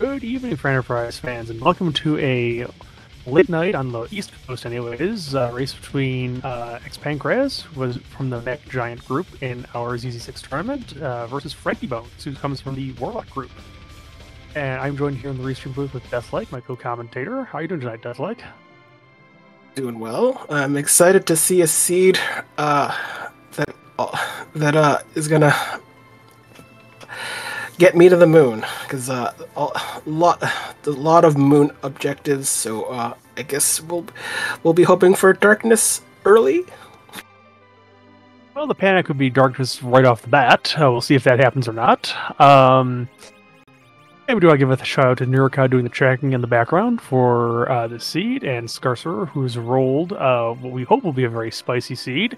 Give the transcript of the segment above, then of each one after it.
Good evening, frankiebones fans, and welcome to a late night on the East Coast, anyways. Race between xPankraz was from the Mech Giant group in our ZZ6 tournament versus frankiebones, who comes from the Warlock group. And I'm joined here in the restream booth with Deathlike, my co-commentator. How are you doing tonight, Deathlike? Doing well. I'm excited to see a seed that is gonna get me to the moon, because a lot of moon objectives. So I guess we'll be hoping for darkness early. Well, the panic would be darkness right off the bat. We'll see if that happens or not. Maybe do I give a shout out to Nurika doing the tracking in the background for the seed, and Scarcer, who's rolled what we hope will be a very spicy seed.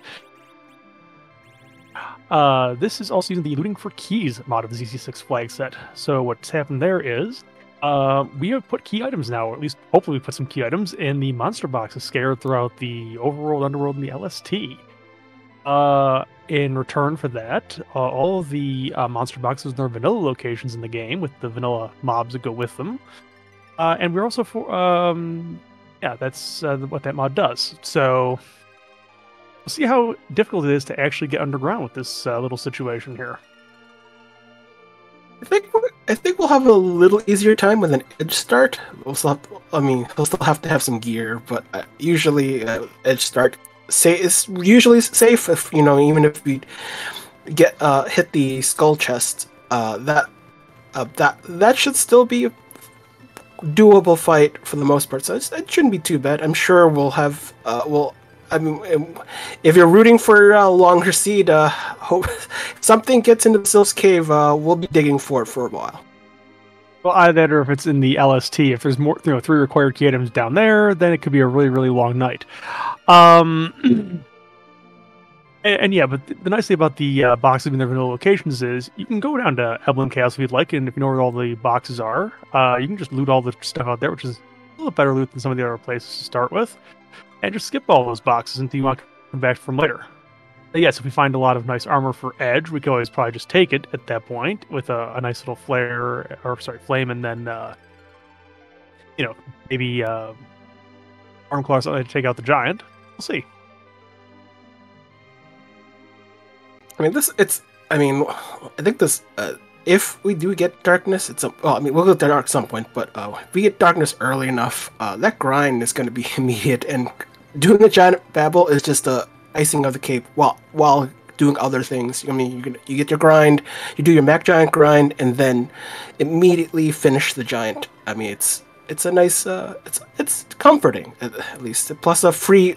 This is also using the Looting for Keys mod of the ZC6 flag set. So what's happened there is we have put key items now, or at least hopefully we put some key items in the monster boxes scattered throughout the overworld, underworld, and the LST. In return for that, all of the monster boxes and their vanilla locations in the game with the vanilla mobs that go with them. And we're also that's what that mod does. So we'll see how difficult it is to actually get underground with this little situation here. I think we'll have a little easier time with an edge start. We'll still have to have some gear, but usually edge start is usually safe if even if we get hit the skull chest. That should still be a doable fight for the most part. So it shouldn't be too bad. I'm sure we'll have if you're rooting for a longer seed, hope if something gets into the Sylph's Cave, we'll be digging for it for a while. Well, either that or if it's in the LST, if there's more, 3 required key items down there, then it could be a really, really long night. And yeah, but the nice thing about the boxes in their vanilla locations is you can go down to Eblin Castle if you'd like, and if you know where all the boxes are, you can just loot all the stuff out there, which is a little better loot than some of the other places to start with, and just skip all those boxes until you want to come back from later. But yes, if we find a lot of nice armor for Edge, we can always probably just take it at that point with a nice little flame, and then maybe arm claw something to take out the giant. We'll see. I think this. If we do get darkness, we'll get dark at some point. But if we get darkness early enough, that grind is going to be immediate. And doing a giant babble is just a icing of the cake while doing other things. I mean, you get your grind, you do your Mac Giant grind, and then immediately finish the giant. I mean, it's a nice. It's comforting at least. Plus a free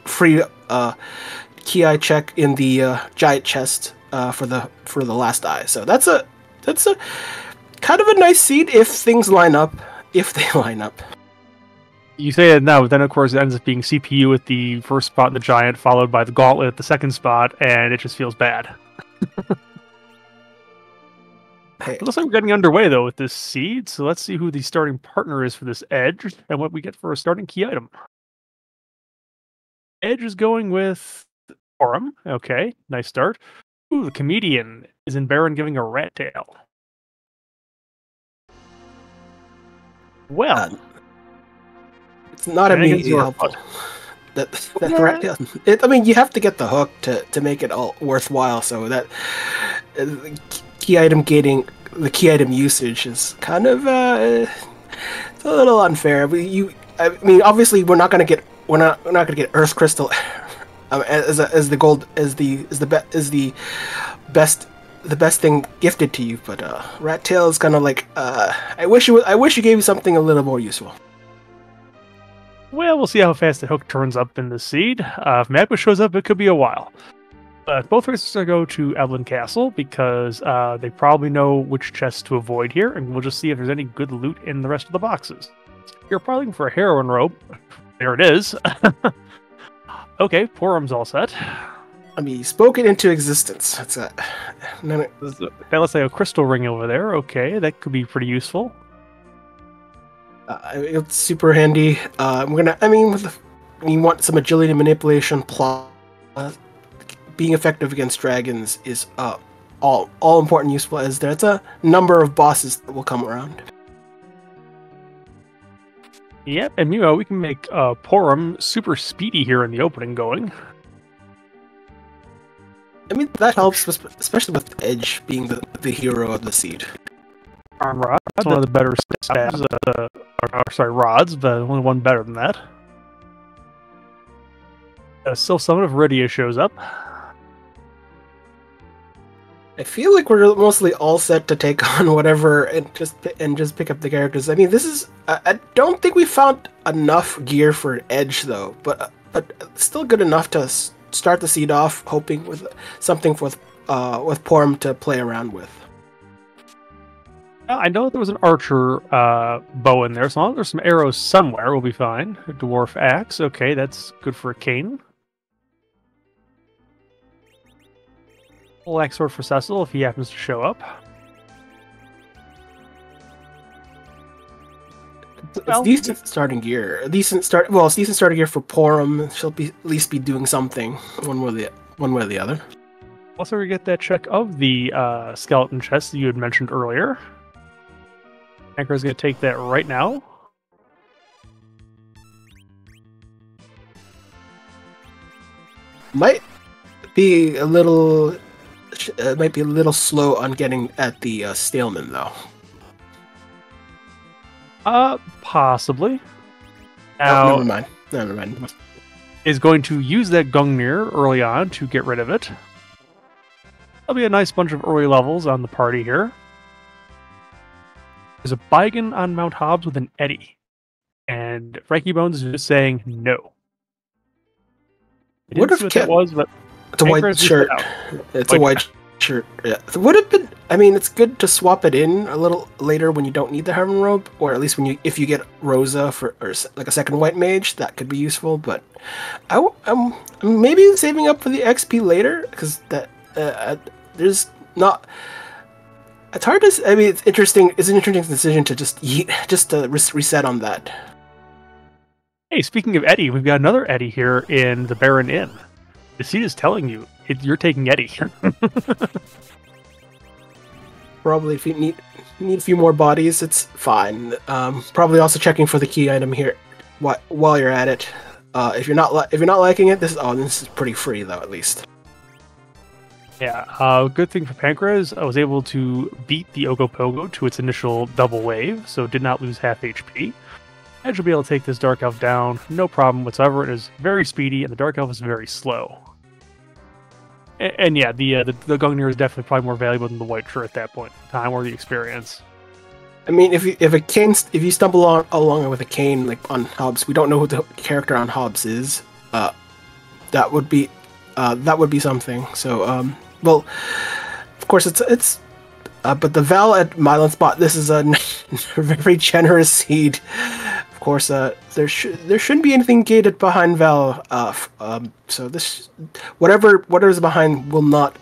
key eye check in the giant chest. For the last eye, so that's a kind of a nice seed if things line up. If they line up, you say it now, but then of course it ends up being CPU at the first spot in the giant, followed by the gauntlet at the second spot, and it just feels bad. Hey. It looks like we're getting underway though with this seed, so let's see who the starting partner is for this Edge and what we get for a starting key item. Edge is going with Forum. Okay, nice start. Ooh, the comedian is in Baron giving a rat tail. Well, it's not immediately helpful. That rat tail. I mean, you have to get the hook to make it all worthwhile. So that key item gating, the key item usage is kind of it's a little unfair. Obviously, we're not gonna get Earth Crystal. As the best thing gifted to you, but rat tail is kind of like I wish you gave me something a little more useful. Well, we'll see how fast the hook turns up in the seed. If Magma shows up, it could be a while. But both races are going to go to Eblin Castle because they probably know which chests to avoid here, and we'll just see if there's any good loot in the rest of the boxes. You're probably looking for a heroin rope. There it is. Okay, Porum's all set. I mean, spoke it into existence. That's it. Let's say a crystal ring over there. Okay, that could be pretty useful. It's super handy. You want some agility manipulation. Plus, being effective against dragons is all important useful, as there's a number of bosses that will come around. Yep, and meanwhile, we can make Porum super speedy here in the opening going. I mean, that helps, especially with Edge being the hero of the seed. Arm Rod, that's one of the better stabs, sorry, rods, but only one better than that. Still, Summon of Rydia shows up. I feel like we're mostly all set to take on whatever and just pick up the characters. I mean, this is I don't think we found enough gear for Edge though, but still good enough to start the seed off, hoping with something with Porum to play around with. I know there was an archer bow in there, so long as there's some arrows somewhere, we'll be fine. A dwarf axe, okay, that's good for a cane. Full axe sword for Cecil if he happens to show up. It's decent starting gear. It's decent starting gear for Porum. She'll at least be doing something one way or the other. Also, we get that check of the skeleton chest that you had mentioned earlier. Anchor's going to take that right now. Might be a little slow on getting at the Staleman though. Possibly. Now, Never mind. Is going to use that Gungnir early on to get rid of it. There'll be a nice bunch of early levels on the party here. There's a Baigan on Mount Hobbs with an Eddy. And frankiebones is just saying no. What if it was, but it's a white shirt. It's a white shirt. Yeah, it would have been. I mean, it's good to swap it in a little later when you don't need the Heaven Robe, or at least if you get Rosa or like a second white mage, that could be useful. But I'm maybe saving up for the XP later because there's not. It's hard to. I mean, it's interesting. It's an interesting decision to just reset on that. Hey, speaking of Eddy, we've got another Eddy here in the Baron Inn. The seat is telling you you're taking Eddy. Probably if you need a few more bodies, it's fine. Probably also checking for the key item here while you're at it. If you're not liking it, this is pretty free though, at least. Yeah, good thing for Pankraz, I was able to beat the Ogopogo to its initial double wave, so did not lose half HP. Edge will be able to take this Dark Elf down, no problem whatsoever. It is very speedy, and the Dark Elf is very slow. And yeah, the Gungnir is definitely probably more valuable than the White Shirt at that point in time, or the experience. I mean, if you stumble along with a cane like on Hobbs, we don't know who the character on Hobbs is. That would be something. So well, of course it's. But the Val at Mylan Spot, this is a very generous seed. Of course, there shouldn't be anything gated behind Val. So this whatever's behind will not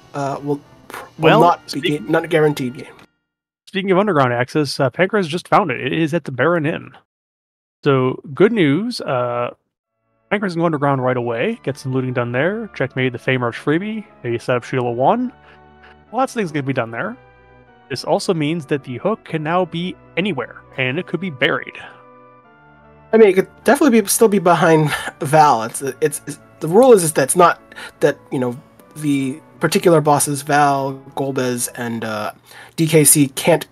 be not guaranteed. Speaking of underground access, Pankraz just found it. It is at the Baron Inn. So good news. Pankraz can go underground right away. Get some looting done there. Check maybe the Fame Rush freebie. Maybe set up Sheila 1. Lots of things can be done there. This also means that the hook can now be anywhere, and it could be buried. I mean, it could definitely still be behind Val. It's the rule is that it's not that the particular bosses Val, Golbez, and DKC can't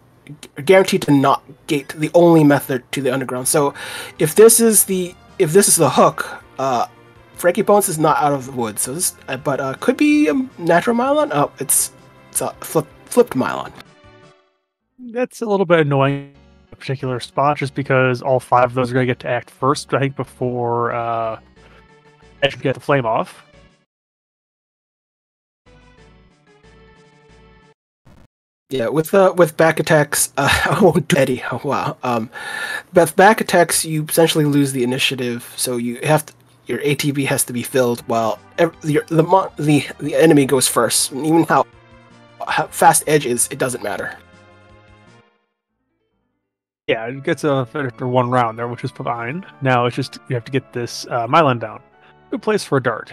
guarantee to not gate the only method to the underground. So if this is the hook, frankiebones is not out of the woods. So this, but could be a natural Mylon. Oh, it's a flipped Mylon. That's a little bit annoying in a particular spot, just because all 5 of those are going to get to act first, I think, before Edge can get the flame off. Yeah, with back attacks, I won't do Eddie. Oh, wow. With back attacks, you essentially lose the initiative, so you have to, your ATB has to be filled while the enemy goes first. And even how fast Edge is, it doesn't matter. Yeah, it gets after 1 round there, which is fine. Now it's just you have to get this Mylon down. Good place for a dart.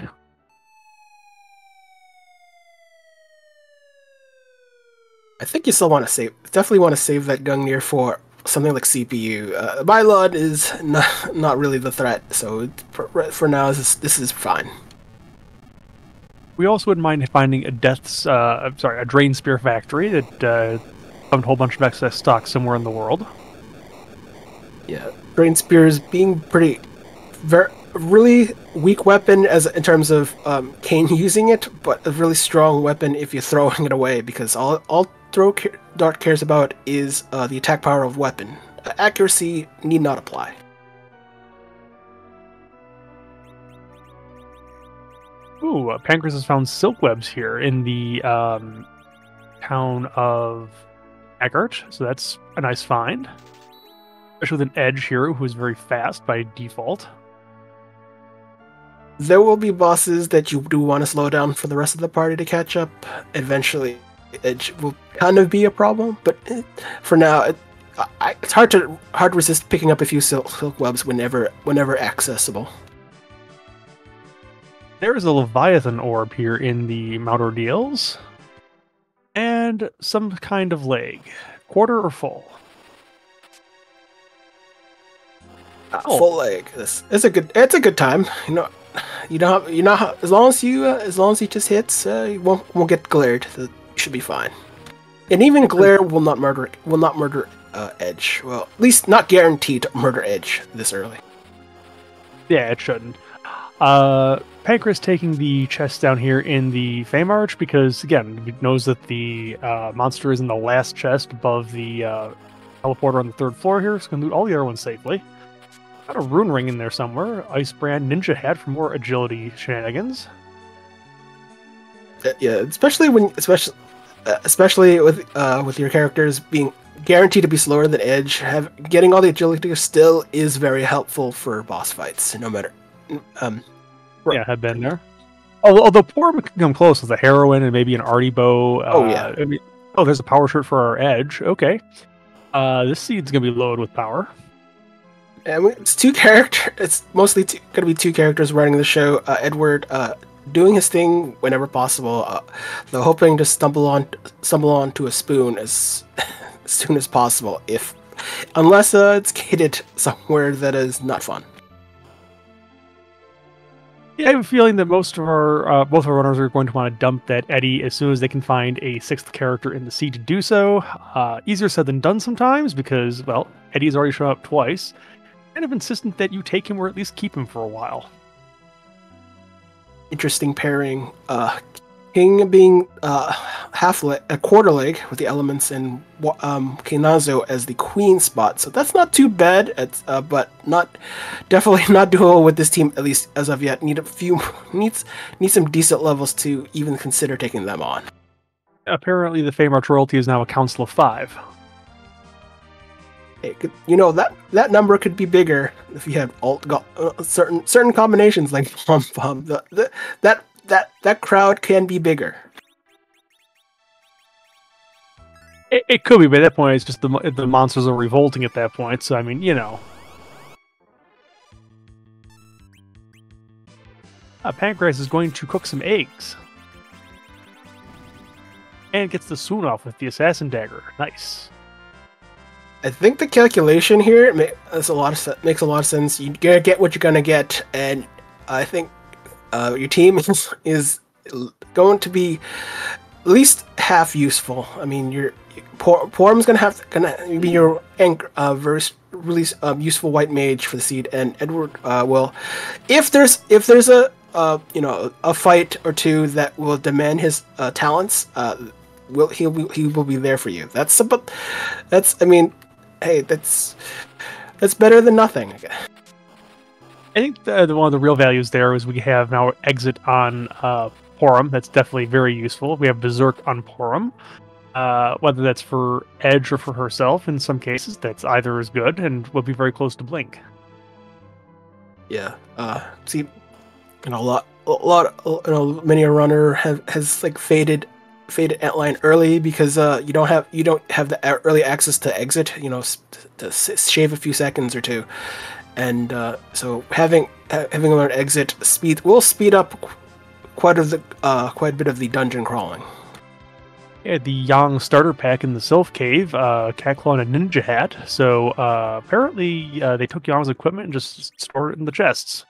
I think you still want to save. Definitely want to save that Gungnir for something like CPU. Bylod is not really the threat, so for now this is fine. We also wouldn't mind finding a a drain spear factory that found a whole bunch of excess stock somewhere in the world. Yeah, drain spears being really weak weapon in terms of Kane using it, but a really strong weapon if you're throwing it away, because all Dart cares about is the attack power of weapon. Accuracy need not apply. Ooh, Pankraz has found silk webs here in the town of Eckert, so that's a nice find. Especially with an edge hero who is very fast by default. There will be bosses that you do want to slow down for the rest of the party to catch up. Eventually, edge will kind of be a problem, but for now, it's hard to resist picking up a few silk webs whenever accessible. There is a Leviathan orb here in the Mount Ordeals. And some kind of leg. Quarter or full? Full leg. It's a good time. As long as he just hits, you won't get glared. You should be fine. And even glare will not murder Edge. Well, at least not guaranteed to murder Edge this early. Yeah, it shouldn't. Pankraz taking the chest down here in the Fame Arch because, again, he knows that the monster is in the last chest above the teleporter on the 3rd floor here, so he can loot all the other ones safely. Got a rune ring in there somewhere. Ice brand ninja hat for more agility shenanigans. Yeah, especially with your characters being guaranteed to be slower than Edge, getting all the agility still is very helpful for boss fights, no matter. Yeah, have been there. Although Porum can come close with a heroine and maybe an arty bow. There's a power shirt for our Edge. Okay. This seed's gonna be loaded with power. It's two characters. It's mostly gonna be two characters running the show. Edward doing his thing whenever possible, though hoping to stumble onto a spoon as soon as possible, unless it's gated somewhere that is not fun. Yeah, I have a feeling that most of our both of our runners are going to want to dump that Eddie as soon as they can find a 6th character in the seed to do so. Easier said than done sometimes because, well, Eddie's already shown up twice. Kind of insistent that you take him or at least keep him for a while. Interesting pairing. King being a quarter leg with the elements, and Kenazo as the queen spot. So that's not too bad. It's but definitely not doable with this team, at least as of yet. Need some decent levels to even consider taking them on. Apparently, the Fame Arch royalty is now a council of 5. That number could be bigger if you had certain combinations like Pom. That crowd can be bigger. It could be, but at that point, it's just the monsters are revolting at that point. So I mean, Pankraz is going to cook some eggs, and gets the swoon off with the assassin dagger. Nice. I think the calculation here makes a lot of sense. You're gonna get what you're gonna get, and I think your team is going to be at least half useful. I mean, your Porum's gonna be your very really useful white mage for the seed, and Edward will, if there's a fight or two that will demand his talents, he will be there for you. That's better than nothing. I think one of the real values there is we have now exit on Porum. That's definitely very useful. We have Berserk on Porum. Whether that's for Edge or for herself, in some cases, that's either as good and will be very close to Blink. Yeah. Many a runner has like faded Antline early because you don't have the early access to exit. To shave a few seconds or two. And so having an exit will speed up quite a bit of the dungeon crawling. the Yang starter pack in the Sylph Cave, Cat Claw and a Ninja Hat. So apparently they took Yang's equipment and just stored it in the chests.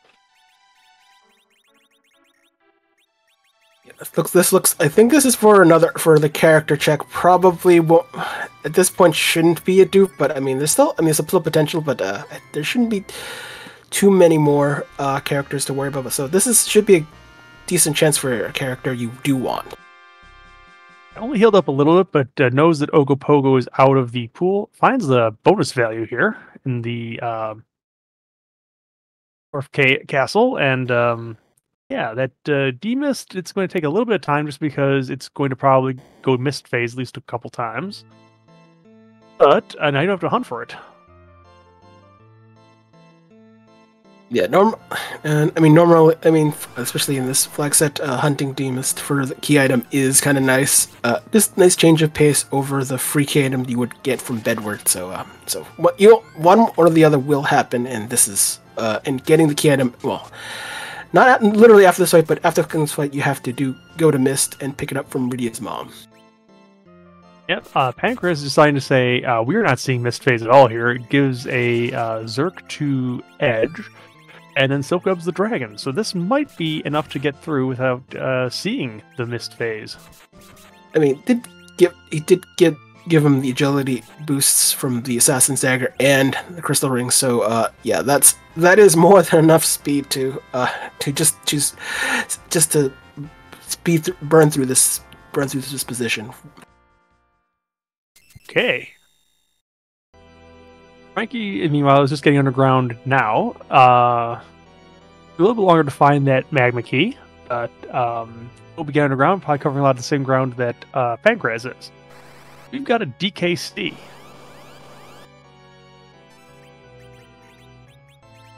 This looks. I think this is for the character check. Probably won't, at this point shouldn't be a dupe, but I mean there's still potential, but there shouldn't be too many more characters to worry about. So should be a decent chance for a character you do want. Only healed up a little bit, but knows that Ogopogo is out of the pool. Finds the bonus value here in the Dwarf Castle, and yeah, that demist, it's going to take a little bit of time just because it's going to probably go mist phase at least a couple times. But now you don't have to hunt for it. Yeah, normally, especially in this flag set, hunting demist for the key item is kind of nice. Just nice change of pace over the free key item you would get from Bedward. So what one or the other will happen, and this is and getting the key item. Well, not literally after this fight, but after this fight, you have to go to Mist and pick it up from Rydia's mom. Yep, xPankraz is deciding to say, we're not seeing Mist Phase at all here. It gives a Zerk to Edge, and then Silk Webs the Dragon. So this might be enough to get through without seeing the Mist Phase. I mean, he did give him the agility boosts from the Assassin's Dagger and the Crystal Ring. So yeah, that is more than enough speed to burn through this position. Okay. Frankie, meanwhile, is just getting underground now. A little bit longer to find that magma key, but we'll be getting underground, probably covering a lot of the same ground that xPankraz is. We've got a DKC.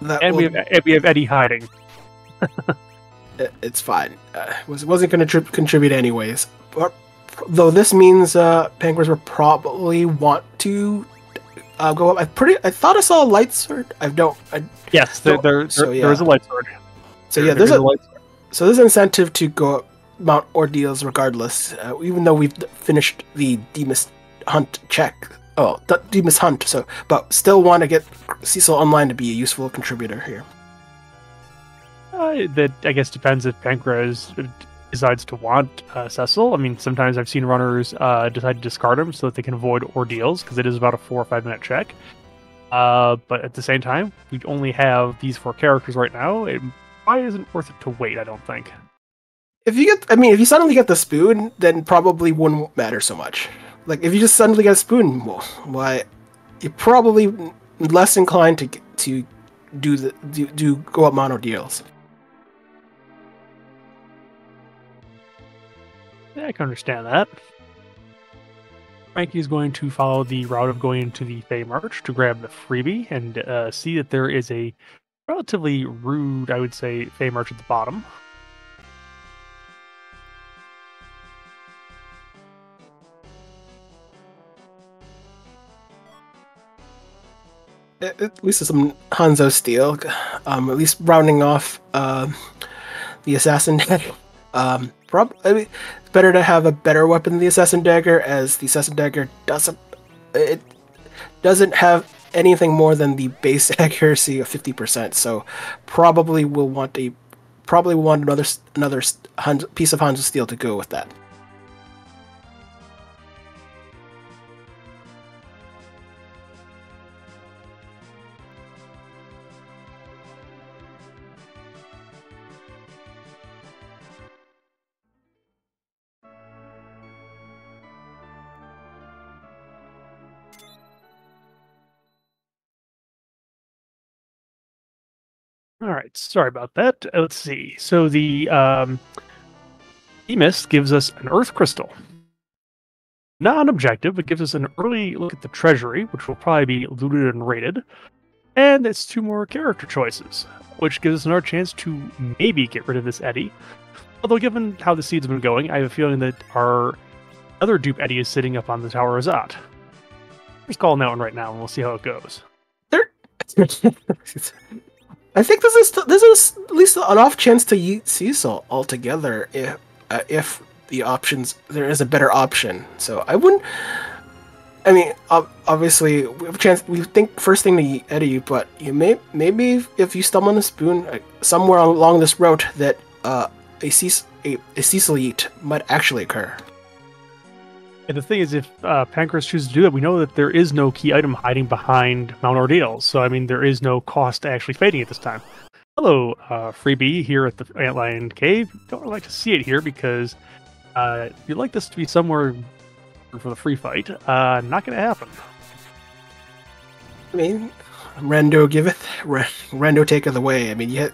We have Eddie hiding. It's fine. Wasn't going to contribute anyways. But, though this means xPankraz will probably want to go up. I thought I saw a light sword. Yes, there is a light sword. So yeah, there's an incentive to go up Mount Ordeals regardless, even though we've finished the Demist Hunt check. Oh, the Demist Hunt. So, but still want to get Cecil online to be a useful contributor here. That I guess depends if xPankraz decides to want Cecil. I mean, sometimes I've seen runners decide to discard him so that they can avoid ordeals because it is about a 4 or 5 minute check. But at the same time, we only have these 4 characters right now. It probably isn't worth it to wait, I don't think. If you suddenly get the spoon, then probably wouldn't matter so much. Like if you just suddenly get a spoon, well, why you're probably less inclined to go up Mount Ordeals. Yeah, I can understand that. Frankie is going to follow the route of going into the Fey March to grab the freebie and see that there is a relatively rude, I would say, Fey March at the bottom. At least some Hanzo steel. At least rounding off the Assassin Dagger. It's better to have a better weapon than the Assassin Dagger, as the Assassin Dagger doesn't have anything more than the base accuracy of 50%. So probably want another piece of Hanzo steel to go with that. All right, sorry about that. Let's see. So the Demist gives us an Earth Crystal. Non-objective, it gives us an early look at the treasury, which will probably be looted and raided. And it's 2 more character choices, which gives us another chance to maybe get rid of this Eddie. Although given how the seed's been going, I have a feeling that our other dupe Eddie is sitting up on the Tower of Zot. Just calling that one right now, and we'll see how it goes. I think this is at least an off chance to yeet Cecil altogether if the options. There is a better option, so I wouldn't. I mean, obviously, we have a chance. We think first thing to edit you, but maybe if you stumble on a spoon somewhere along this route, that a Cecil eat might actually occur. And the thing is, if Pankraz chooses to do that, we know that there is no key item hiding behind Mount Ordeal. So, I mean, there is no cost to actually fading it this time. Hello, freebie here at the Antlion Cave. Don't really like to see it here because you'd like this to be somewhere for the free fight. Not going to happen. I mean, Rando giveth, Rando taketh away. I mean, you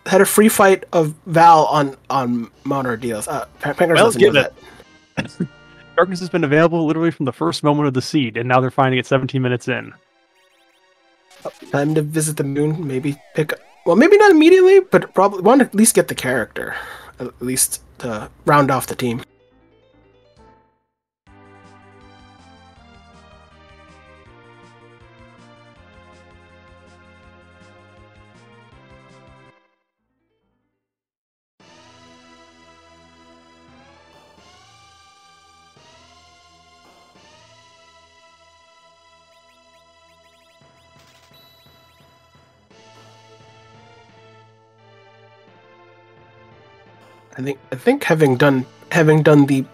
had a free fight of Val on Mount Ordeal. Pankraz doesn't know that. Darkness has been available literally from the first moment of the seed, and now they're finding it 17 minutes in. Time to visit the moon, maybe maybe not immediately, but probably want to at least get the character, at least to round off the team. I think having done the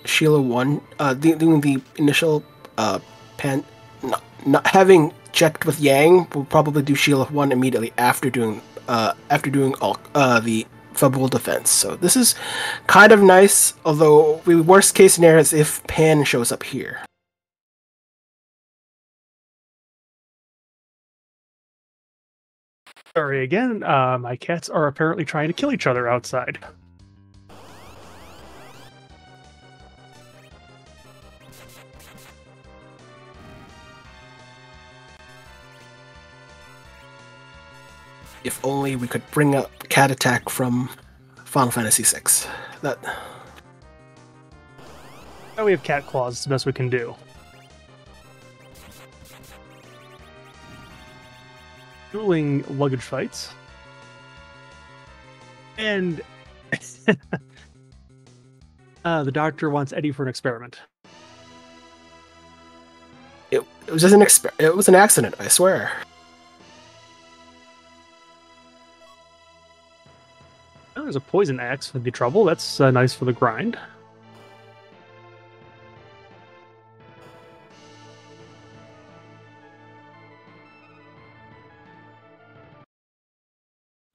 Sheila 1, doing the initial not having checked with Yang, we'll probably do Sheila 1 immediately after doing all the Fabul defense. So this is kind of nice, although the worst case scenario is if Pan shows up here. Sorry again, my cats are apparently trying to kill each other outside. If only we could bring up cat attack from Final Fantasy VI. Now we have cat claws, it's the best we can do. Dueling luggage fights. And the doctor wants Eddie for an experiment. It was just it was an accident, I swear. Oh, there's a poison axe for the trouble. That's nice for the grind.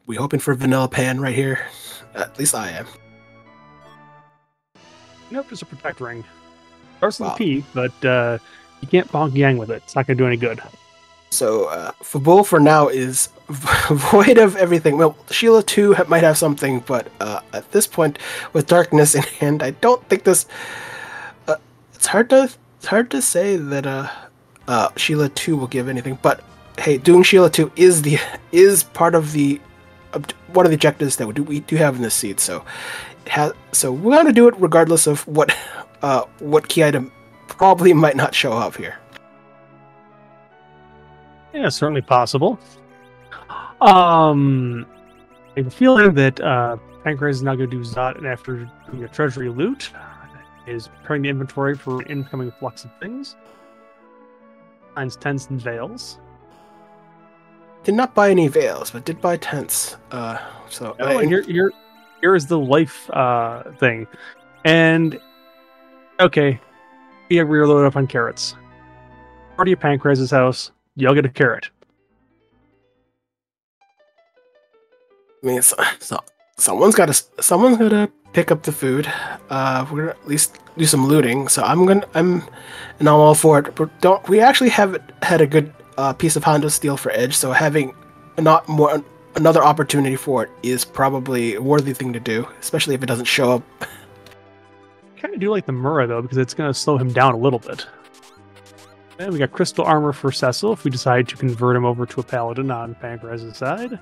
We hoping for Vanilla Pan right here. At least I am. Nope, just a protect ring. Starts with a P, but you can't bonk Yang with it. It's not going to do any good. So, Fabul for now is void of everything. Well, Sheila 2 might have something, but at this point, with Darkness in hand, I don't think this... it's hard to say that Sheila 2 will give anything, but hey, doing Sheila 2 is part of the... one of the objectives that we do have in this seed, so we're going to do it regardless of what key item probably might not show up here. Yeah, certainly possible. I have a feeling that Pankraz is now going to do Zot, and after doing a treasury loot, is preparing the inventory for an incoming flux of things. Finds tents and veils. Did not buy any veils, but did buy tents. Here is the life thing, and okay, we have reload up on carrots. Party at Pankraz's house. You'll get a carrot. I mean, someone's got to pick up the food. We're gonna at least do some looting. So I'm all for it. But we actually haven't had a good piece of Hondo steel for Edge, so having another opportunity for it is probably a worthy thing to do, especially if it doesn't show up. I kind of do like the Murrah though, because it's going to slow him down a little bit. And we got crystal armor for Cecil if we decide to convert him over to a paladin on Pankraz's side.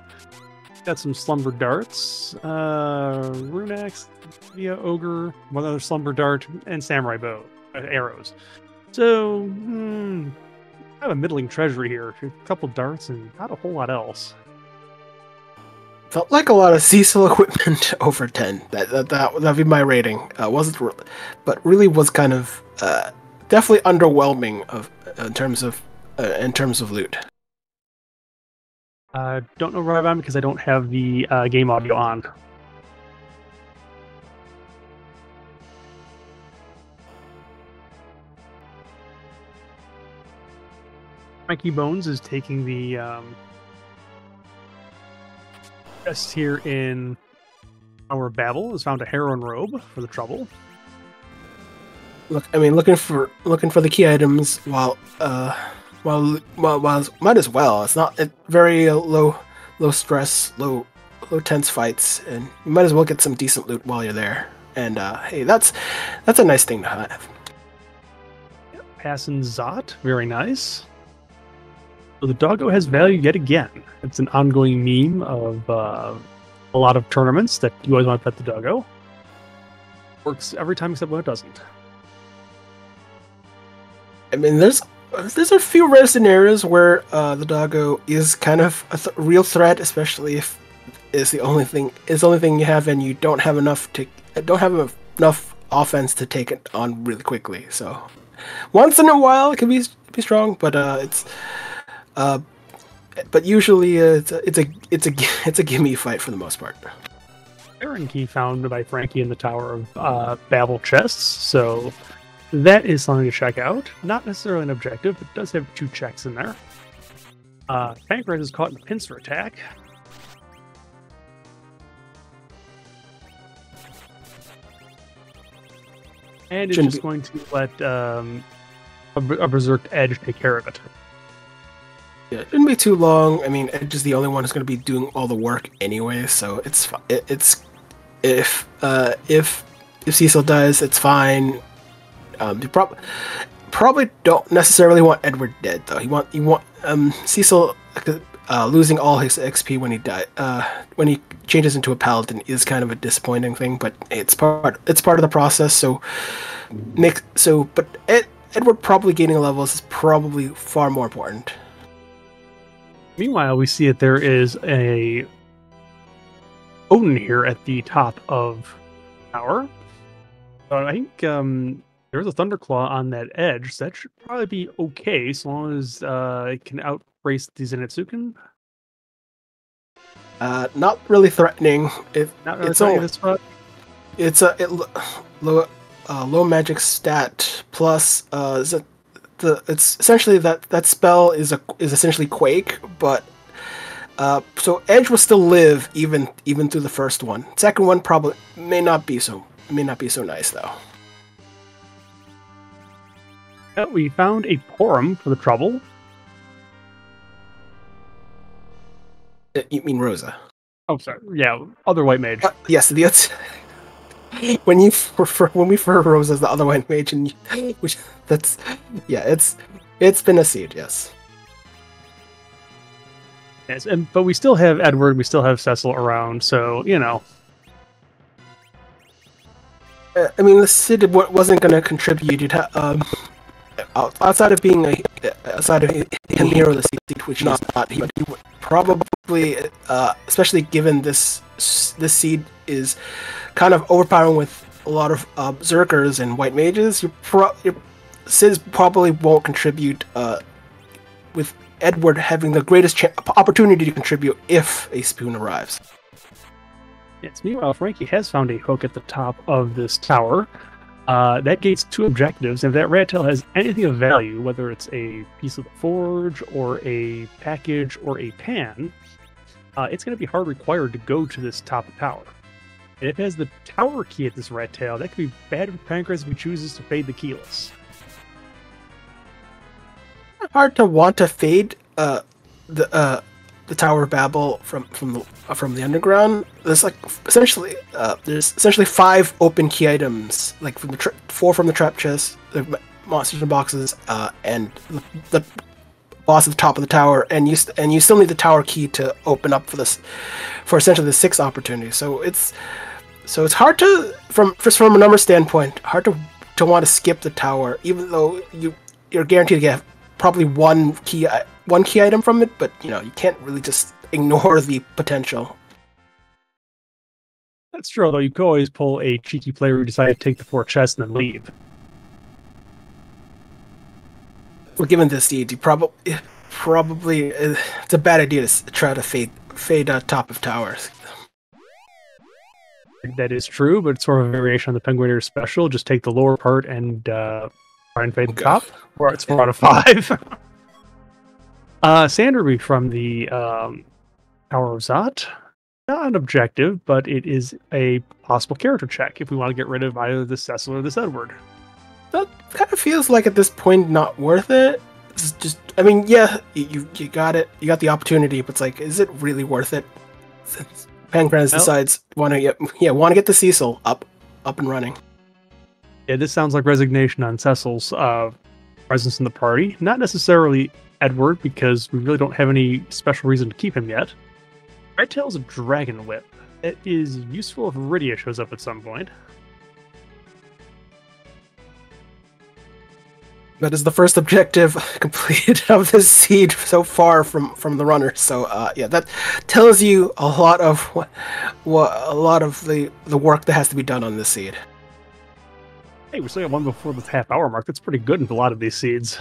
Got some slumber darts, rune axe, via ogre, one other slumber dart, and samurai bow arrows. So I have a middling treasury here, a couple darts, and not a whole lot else. felt like a lot of Cecil equipment over 10. That'd be my rating. But really was kind of definitely underwhelming in terms of loot. Don't know where I'm because I don't have the game audio on. Frankiebones is taking the chest here in our Babel. Has found a heroin robe for the trouble. Looking for the key items while might as well. It's not very low stress, low tense fights, and you might as well get some decent loot while you're there. And hey, that's a nice thing to have. Passing Zot, very nice. So the doggo has value yet again. It's an ongoing meme of a lot of tournaments that you always want to pet the doggo. Works every time except when it doesn't. I mean, there's a few rare scenarios where the doggo is kind of a real threat, especially if it's the only thing you have, and you don't have enough offense to take it on really quickly. So once in a while it can be strong, but but usually it's a gimme fight for the most part. Iron key found by Frankie in the Tower of Babel chests, so that is something to check out. Not necessarily an objective, but it does have 2 checks in there. xPankraz is caught in a pincer attack. And it's just going to let a Berserk Edge take care of it. Yeah, it shouldn't be too long. I mean, Edge is the only one who's going to be doing all the work anyway, so if Cecil dies, it's fine. You probably don't necessarily want Edward dead though. You want Cecil losing all his XP when he when he changes into a paladin is kind of a disappointing thing, but it's part of the process. But Edward probably gaining levels is probably far more important. Meanwhile, we see that there is a Odin here at the top of the tower. So I think there's a Thunderclaw on that edge, so that should probably be okay, as long as it can outrace the Zenitsuken. Not really threatening. Not really threatening this spot. It's a low magic stat plus it's essentially that spell is essentially Quake, but so Edge will still live even through the first one. Second one probably may not be so nice though. We found a Porum for the trouble. You mean Rosa? Oh, sorry. Yeah, other white mage. Yes, when we refer to Rosa as the other white mage, it's been a seed, yes. Yes, but we still have Edward, we still have Cecil around, so you know. I mean, the Cid wasn't going to contribute. Outside of being him hero of the seed, which he's not, he would probably, especially given this seed is kind of overpowering with a lot of berserkers and white mages. Your Cids probably won't contribute. With Edward having the greatest opportunity to contribute if a spoon arrives. Yes. Meanwhile, Frankie has found a hook at the top of this tower. That gates 2 objectives, and if that rat tail has anything of value, whether it's a piece of the forge, or a package, or a pan, it's going to be hard required to go to this top of the tower. And if it has the tower key at this rat tail, that could be bad for xPankraz if he chooses to fade the keyless. Hard to want to fade the Tower of Babel from the underground. There's essentially 5 open key items, like from the 4 from the trap chest, the monsters and boxes, and the boss at the top of the tower, and you still need the tower key to open up for essentially the 6 opportunities. So it's hard to from a number standpoint, hard to want to skip the tower, even though you're guaranteed to get probably one key item from it, but you can't really just ignore the potential. That's true, although you could always pull a cheeky player who decide to take the 4 chests and then leave. Well, given this seed, you probably it's a bad idea to try to fade top of towers. That is true, but it's sort of a variation on the Penguinator special. Just take the lower part and try and fade the top. Or it's 4 out of 5. Sanderby from the Tower of Zot. Not an objective, but it is a possible character check if we want to get rid of either this Cecil or this Edward. That kind of feels like at this point not worth it. It's just, I mean, yeah, you got it, you got the opportunity, but it's like, is it really worth it? Since xPankraz decides want to get the Cecil up and running. Yeah, this sounds like resignation on Cecil's presence in the party. Not necessarily Edward, because we really don't have any special reason to keep him yet. Redtail's a Dragon Whip. It is useful if Iridia shows up at some point. That is the first objective completed of this seed so far from the runner. So yeah, that tells you a lot of the work that has to be done on this seed. Hey, we're still at 1 before the half-hour mark. That's pretty good in a lot of these seeds.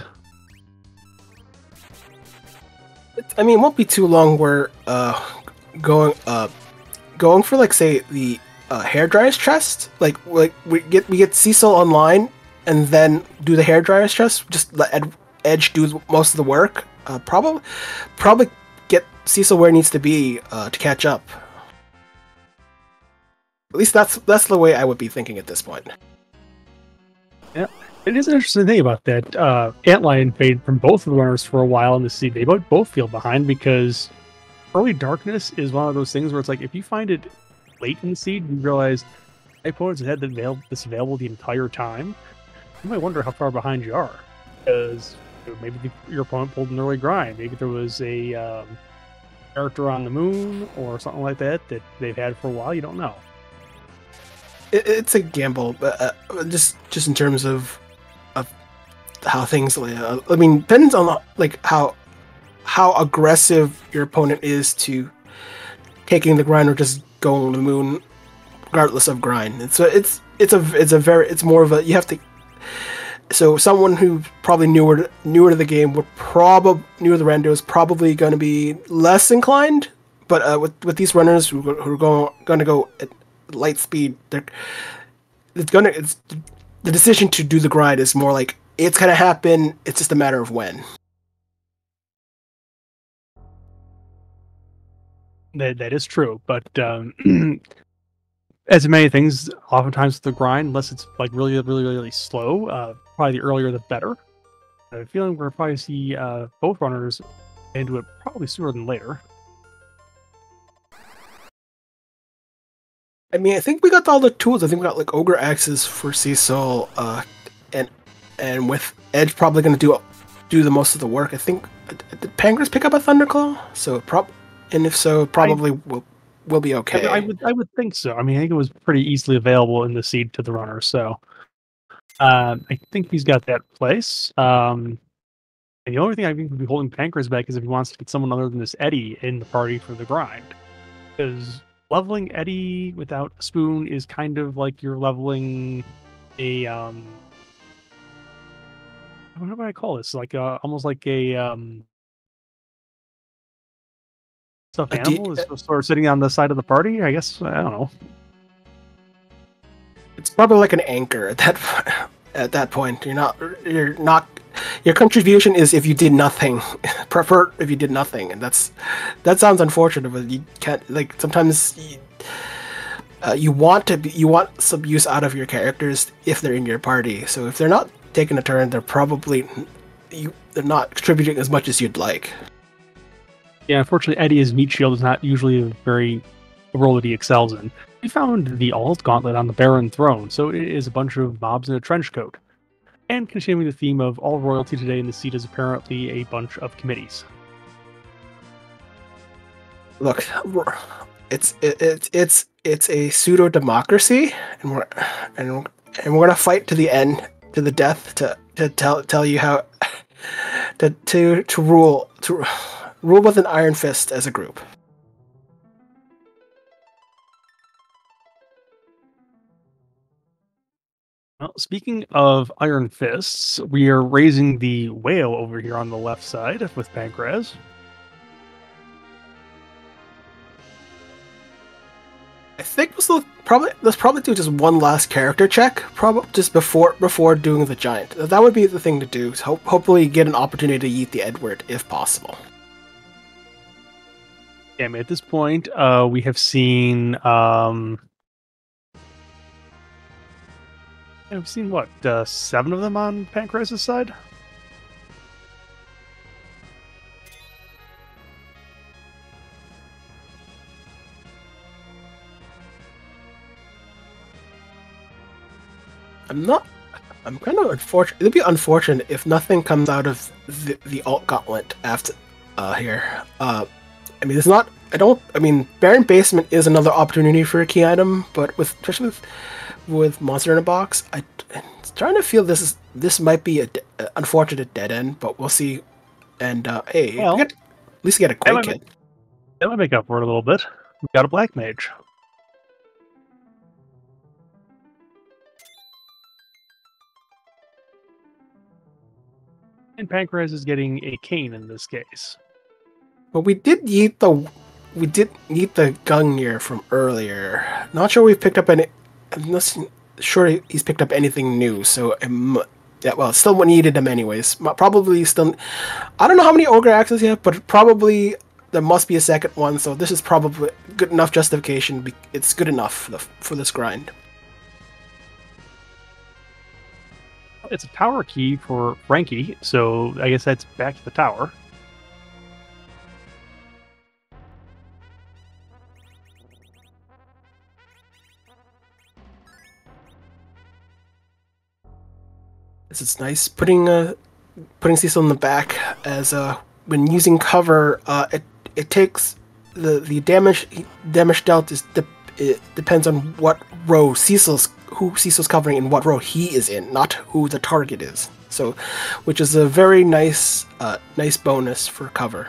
I mean, it won't be too long. We're going for, like, say, the hairdryer's chest. Like we get Cecil online, and then do the hairdryer's chest. Just let Edge do most of the work. Probably get Cecil where it needs to be to catch up. At least that's the way I would be thinking at this point. Yeah, it is an interesting thing about that. Antlion fade from both of the runners for a while in the seed. They both feel behind because early darkness is one of those things where it's like if you find it late in the seed, you realize my opponents had this available the entire time. You might wonder how far behind you are, because maybe your opponent pulled an early grind. Maybe there was a character on the moon or something like that they've had for a while. You don't know. It's a gamble, but just in terms of how things lay out. I mean, depends on like how aggressive your opponent is to taking the grind or just going to the moon, regardless of grind. It's more of a, you have to. So someone who's probably newer to the game newer to the rando is probably going to be less inclined. But with these runners who are going to go at light speed, the decision to do the grind is more like it's gonna happen. It's just a matter of when. That is true, but as in many things, oftentimes with the grind, unless it's like really slow, probably the earlier the better. I have a feeling we'll probably see both runners into it probably sooner than later. I mean, I think we got all the tools. I think we got like Ogre Axes for Cecil, and with Edge probably going to do the most of the work. I think did xPankraz pick up a Thunderclaw? So and if so, probably will be okay. I would think so. I mean, I think it was pretty easily available in the seed to the runner, so I think he's got that place. And the only thing I think would be holding xPankraz back is if he wants to get someone other than this Eddie in the party for the grind, because leveling Eddie without a spoon is kind of like you're leveling a what do I call this? Like almost like a stuffed animal is sort of sitting on the side of the party. I guess I don't know. It's probably like an anchor at that point. You're not. Your contribution is if you did nothing. Prefer if you did nothing, and that sounds unfortunate, but you can't. Like sometimes you want some use out of your characters if they're in your party. So if they're not taking a turn, they're not contributing as much as you'd like. Yeah, unfortunately, Eddie's meat shield is not usually a role that he excels in. We found the Alt Gauntlet on the Baron Throne, so it is a bunch of mobs in a trench coat. And continuing the theme of all royalty today in the seat is apparently a bunch of committees. Look, it's a pseudo democracy, and we're gonna fight to the end, to the death, to tell you how to rule with an iron fist as a group. Well, speaking of Iron Fists, we are raising the whale over here on the left side with Pankraz. I think let's probably do just one last character check, probably just before doing the giant. That would be the thing to do. So hopefully get an opportunity to eat the Edward if possible. Yeah, I mean, at this point, we have seen we've seen what 7 of them on Pankraz's side. I'm kind of unfortunate. It'd be unfortunate if nothing comes out of the alt gauntlet after here. I mean, it's not. I mean, Baron Basement is another opportunity for a key item, but especially with Monster in a Box, I'm trying to feel this might be a unfortunate dead end, but we'll see. And hey, Well, at least get a Quake kit. That might make up for it a little bit. We got a Black Mage. And Pankraz is getting a cane in this case. But we did eat the Gungnir from earlier. Not sure we've picked up any. I'm not sure he's picked up anything new. So yeah, well, still needed him anyways. Probably still. I don't know how many Ogre Axes you have, but probably there must be a second one. So this is probably good enough justification. It's good enough for this grind. It's a tower key for Frankie, so I guess that's back to the tower. This is nice. Putting Cecil in the back as when using cover, it takes the damage dealt it depends on what row who Cecil's covering and what row he is in, not who the target is. So, which is a very nice bonus for cover.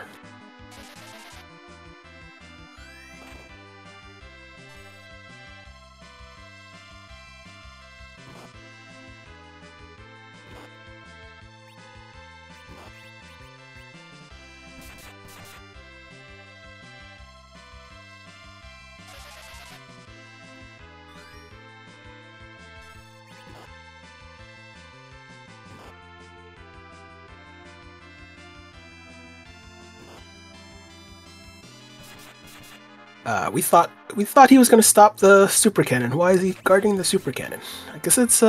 We thought he was going to stop the super cannon. Why is he guarding the super cannon? I guess it's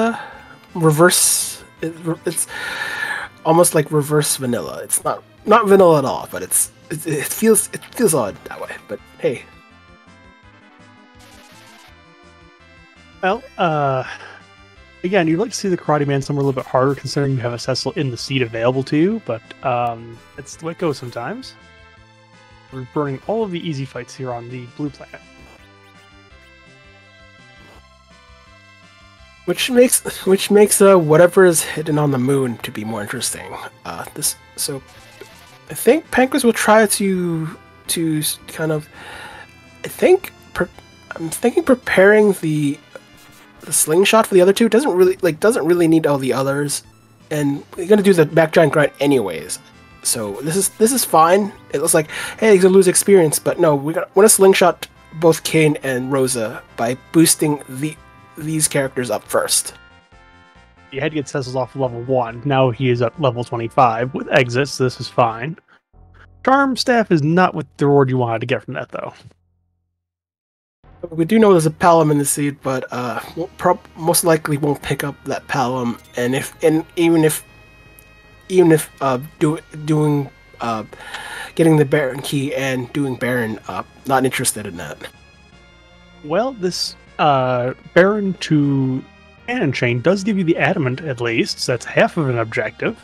reverse. It's almost like reverse vanilla. It's not vanilla at all, but it feels odd that way. But hey. Well, again, you'd like to see the Karate Man somewhere a little bit harder, considering you have a Cecil in the seat available to you. But it's the way it goes sometimes. We're burning all of the easy fights here on the blue planet. Which makes whatever is hidden on the moon to be more interesting. So I think Pankraz will try to kind of I'm thinking preparing the slingshot for the other two doesn't really need all the others, and we're gonna do the back giant grind anyways. So this is fine. It looks like, hey, he's gonna lose experience, but no, want to slingshot both Kane and Rosa by boosting these characters up first. You had to get Cecil's off level 1. Now he is at level 25 with exits. So this is fine. Charm Staff is not what the reward you wanted to get from that, though. We do know there's a Palom in the seed, but most likely won't pick up that Palom, and even if getting the Baron key and doing Baron, not interested in that. Well, this Baron to Cannon Chain does give you the Adamant at least, so that's half of an objective.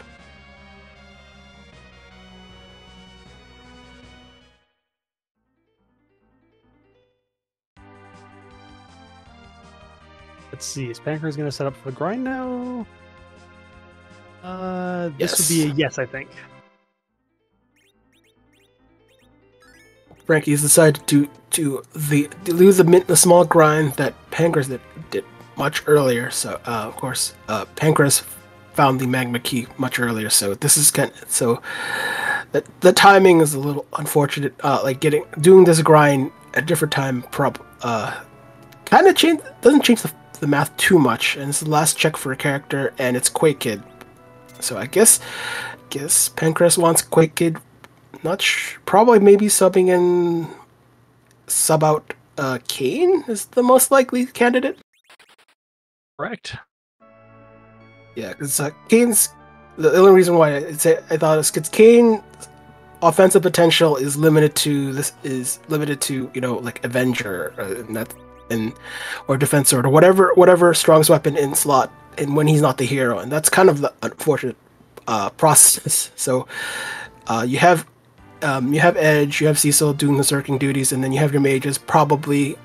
Let's see, is Pankraz going to set up for the grind now? This would be a yes, I think. Frankie's decided to lose the small grind that Pankraz much earlier. So of course, xPankraz found the magma key much earlier. So this is so the timing is a little unfortunate. Like doing this grind at a different time, kind of doesn't change the math too much. And it's the last check for a character, and it's Quake Kid. So I guess xPankraz wants Quake Kid. Probably maybe subbing in sub out Kane is the most likely candidate. Correct. Yeah, because Kane's the only reason why I thought it's because Kane's offensive potential is limited to like Avenger or Defense Sword or whatever strongest weapon in slot, and when he's not the hero, and that's kind of the unfortunate process. So you have Edge, you have Cecil doing the circling duties, and then you have your mages probably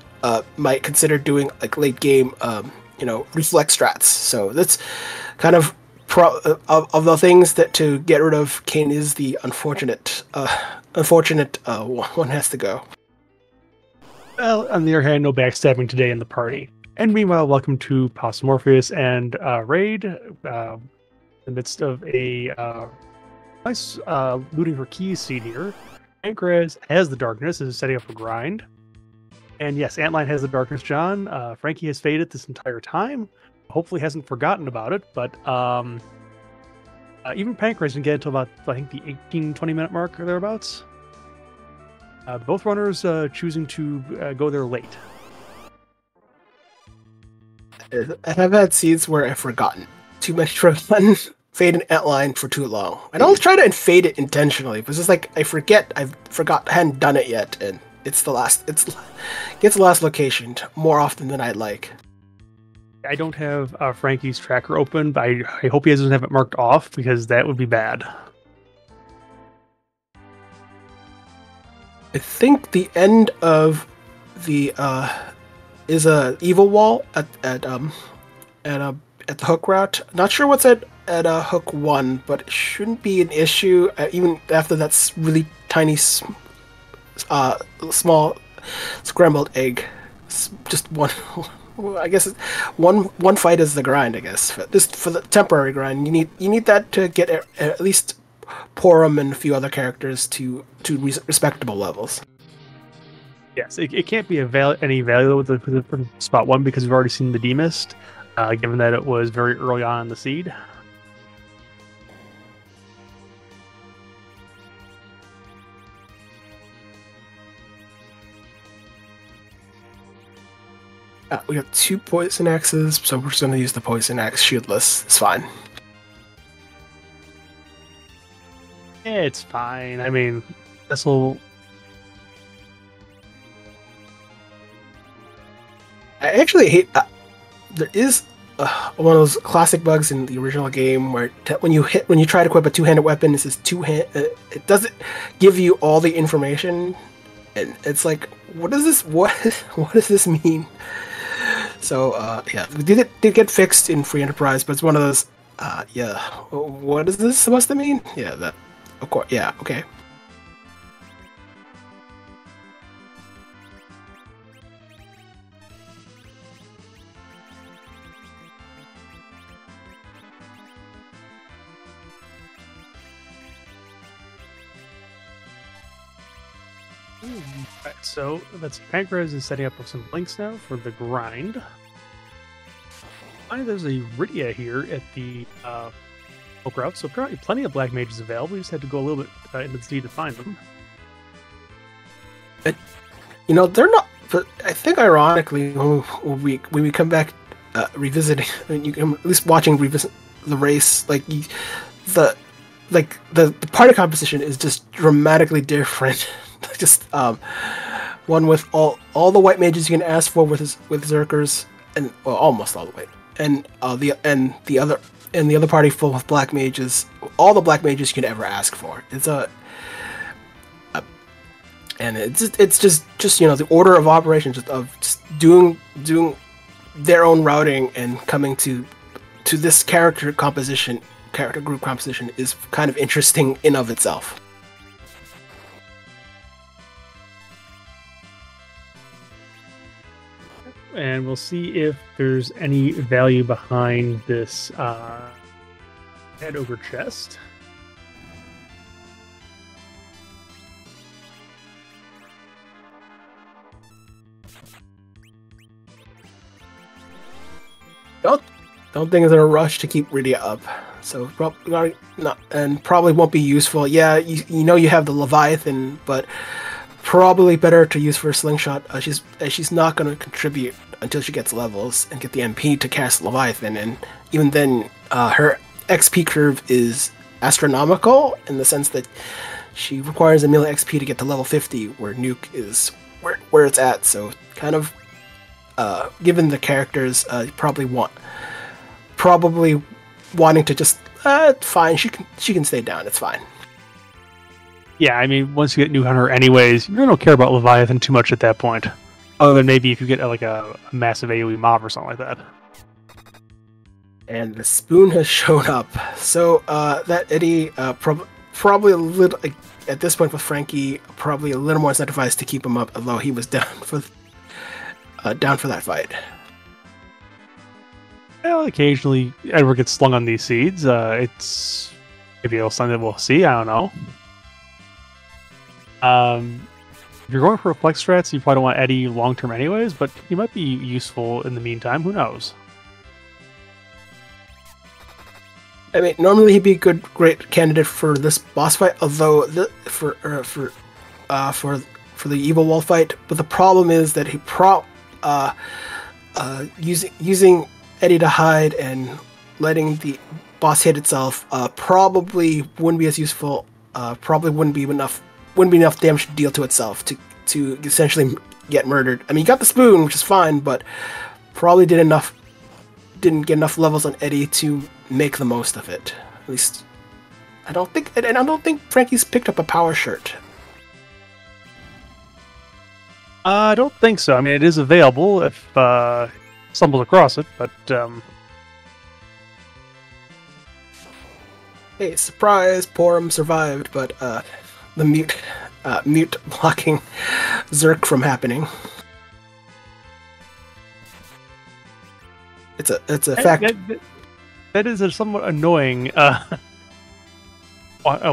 might consider doing like late game reflex strats. So that's kind of of the things that to get rid of Kane is the unfortunate one has to go. Well, on the other hand, no backstabbing today in the party. And meanwhile, welcome to Morpheus and Raid. In the midst of a nice looting for keys scene here. xPankraz has the darkness, is setting up a grind. And yes, Antline has the darkness, John. Frankie has faded this entire time. Hopefully hasn't forgotten about it, but even xPankraz can get until about, I think, the 18-20 minute mark or thereabouts. Both runners choosing to go there late. I have had scenes where I've forgotten. Too much forgotten. Fade an Antline for too long. I don't try to fade it intentionally, but it's just like I hadn't done it yet, and gets the last location more often than I'd like. I don't have Frankie's tracker open, but I hope he doesn't have it marked off, because that would be bad. I think the end of the is a evil wall at the hook route. Not sure what's at hook 1, but it shouldn't be an issue even after that's really tiny small scrambled egg. It's just one. I guess one fight is the grind. I guess just for the temporary grind, you need that to get at least Porum and a few other characters to respectable levels. Yes, it can't be any value with the spot 1 because we've already seen the demist, given that it was very early on in the seed. We have 2 poison axes, so we're just going to use the poison axe shieldless. It's fine. Yeah, it's fine. I mean, this will... I actually hate... there is one of those classic bugs in the original game where when you try to equip a two-handed weapon, it says it doesn't give you all the information, and it's like, what does this mean? So yeah, we did get fixed in Free Enterprise, but it's one of those yeah, what is this supposed to mean? Yeah, that, of course, yeah, okay. Right, so that's xPankraz is setting up some links now for the grind. There's a Rydia here at the Oak Route, so probably plenty of black mages available. We just had to go a little bit into the sea to find them. They're not. But I think ironically, when we come back revisiting, you can at least watching revisit the race, like the party composition is just dramatically different. Just one with all the white mages you can ask for with Zerkers, and well, almost all the way, and the other party full of black mages, all the black mages you can ever ask for. It's and it's just the order of operations of just doing their own routing and coming to this character group composition is kind of interesting in of itself. and we'll see if there's any value behind this head over chest. Don't think it's in a rush to keep Rydia up. So probably not, and probably won't be useful. Yeah, you know you have the Leviathan, but probably better to use for a slingshot. She's not going to contribute until she gets levels and get the MP to cast Leviathan, and even then, her XP curve is astronomical in the sense that she requires a million XP to get to level 50, where Nuke is where it's at. So kind of, given the characters, probably wanting to just fine. She can stay down. It's fine. Yeah, I mean, once you get Nuke on her anyways, you really don't care about Leviathan too much at that point. Other than maybe if you get like a massive AoE mob or something like that. And the spoon has shown up. So that Eddie probably a little, at this point with Frankie, probably a little more incentivized to keep him up, although he was down for that fight. Well, occasionally Edward gets slung on these seeds. It's maybe something we'll see. I don't know. If you're going for a flex strat, you probably don't want Eddie long term anyways, but he might be useful in the meantime. Who knows? I mean, normally he'd be a great candidate for this boss fight, although for the evil wall fight. But the problem is that he using Eddie to hide and letting the boss hit itself probably wouldn't be as useful. Probably wouldn't be enough damage to deal to itself to essentially get murdered. I mean, you got the spoon, which is fine, but probably didn't get enough levels on Eddie to make the most of it. At least, I don't think Frankie's picked up a power shirt. I don't think so. I mean, it is available if stumbles across it, but hey, surprise! Porum survived, but the mute blocking Zerk from happening. It's a fact. That is a somewhat annoying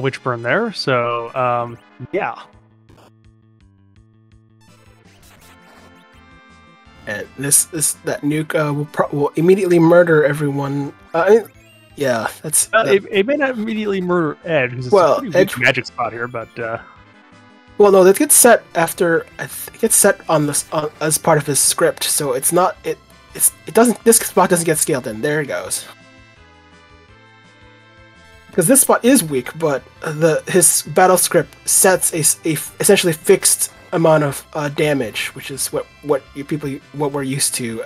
witch burn there. So yeah. And that nuke will immediately murder everyone. Yeah, that's. It may not immediately murder Ed, because it's a pretty weak magic spot here, but. Well, no, that gets set after. It gets set on this as part of his script, so it's not. It doesn't. This spot doesn't get scaled in. There it goes. Because this spot is weak, but his battle script sets a essentially fixed amount of damage, which is what we're used to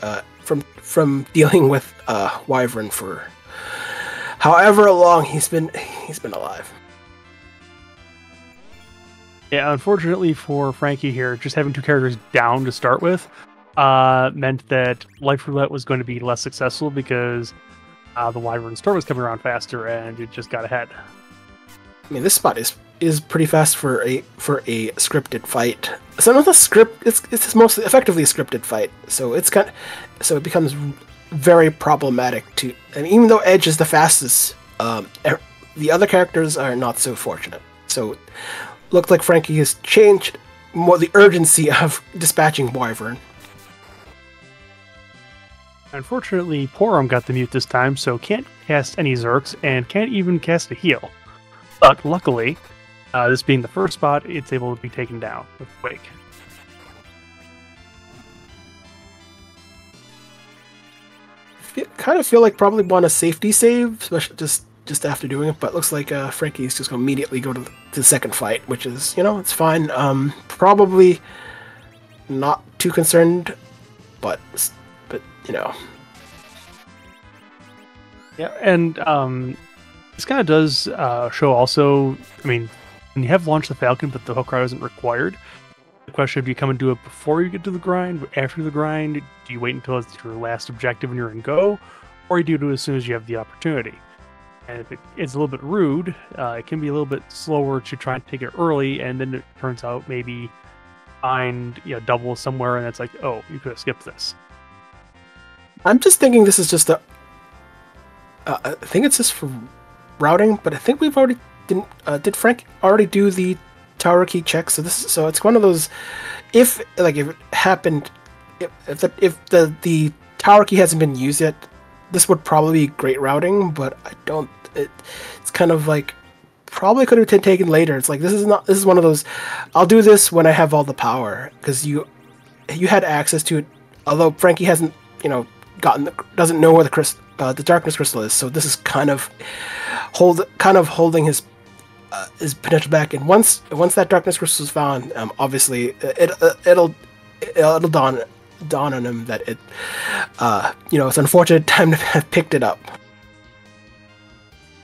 from dealing with Wyvern for however long he's been alive. Yeah, unfortunately for Frankie here, just having two characters down to start with meant that Life Roulette was going to be less successful because the Wyvern storm was coming around faster and it just got ahead. I mean, this spot is pretty fast for a scripted fight. So not a script. It's mostly effectively a scripted fight. So it becomes very problematic to. And even though Edge is the fastest, the other characters are not so fortunate. So, looked like Frankie has changed more the urgency of dispatching Wyvern. Unfortunately, Porum got the mute this time, so can't cast any Zerks and can't even cast a heal. But luckily, this being the first spot, it's able to be taken down with Wake. Kind of feel like probably want a safety save, especially just after doing it. But looks like Frankie's just going to immediately go to the second fight, which is it's fine. Probably not too concerned, but. Yeah, and this kind of does show also, I mean, when you have launched the Falcon, but the hook ride isn't required, the question, do you come and do it before you get to the grind, after the grind? Do you wait until it's your last objective and you're in go? Or do you do it as soon as you have the opportunity? And if it's a little bit rude, it can be a little bit slower to try and take it early, and then it turns out maybe find double somewhere, and it's like, oh, you could have skipped this. I'm just thinking this is just a. I think it's just for routing, but I think we've already did Frank already do the tower key check? So it's one of those. If it happened, if the tower key hasn't been used yet, this would probably be great routing. But I don't. It's kind of like probably could have been taken later. It's like this is one of those. I'll do this when I have all the power because you had access to it. Although Frankie hasn't doesn't know where the darkness crystal is, so this is kind of holding his potential back. And once that darkness crystal is found, obviously it'll dawn on him that it's unfortunate time to have picked it up.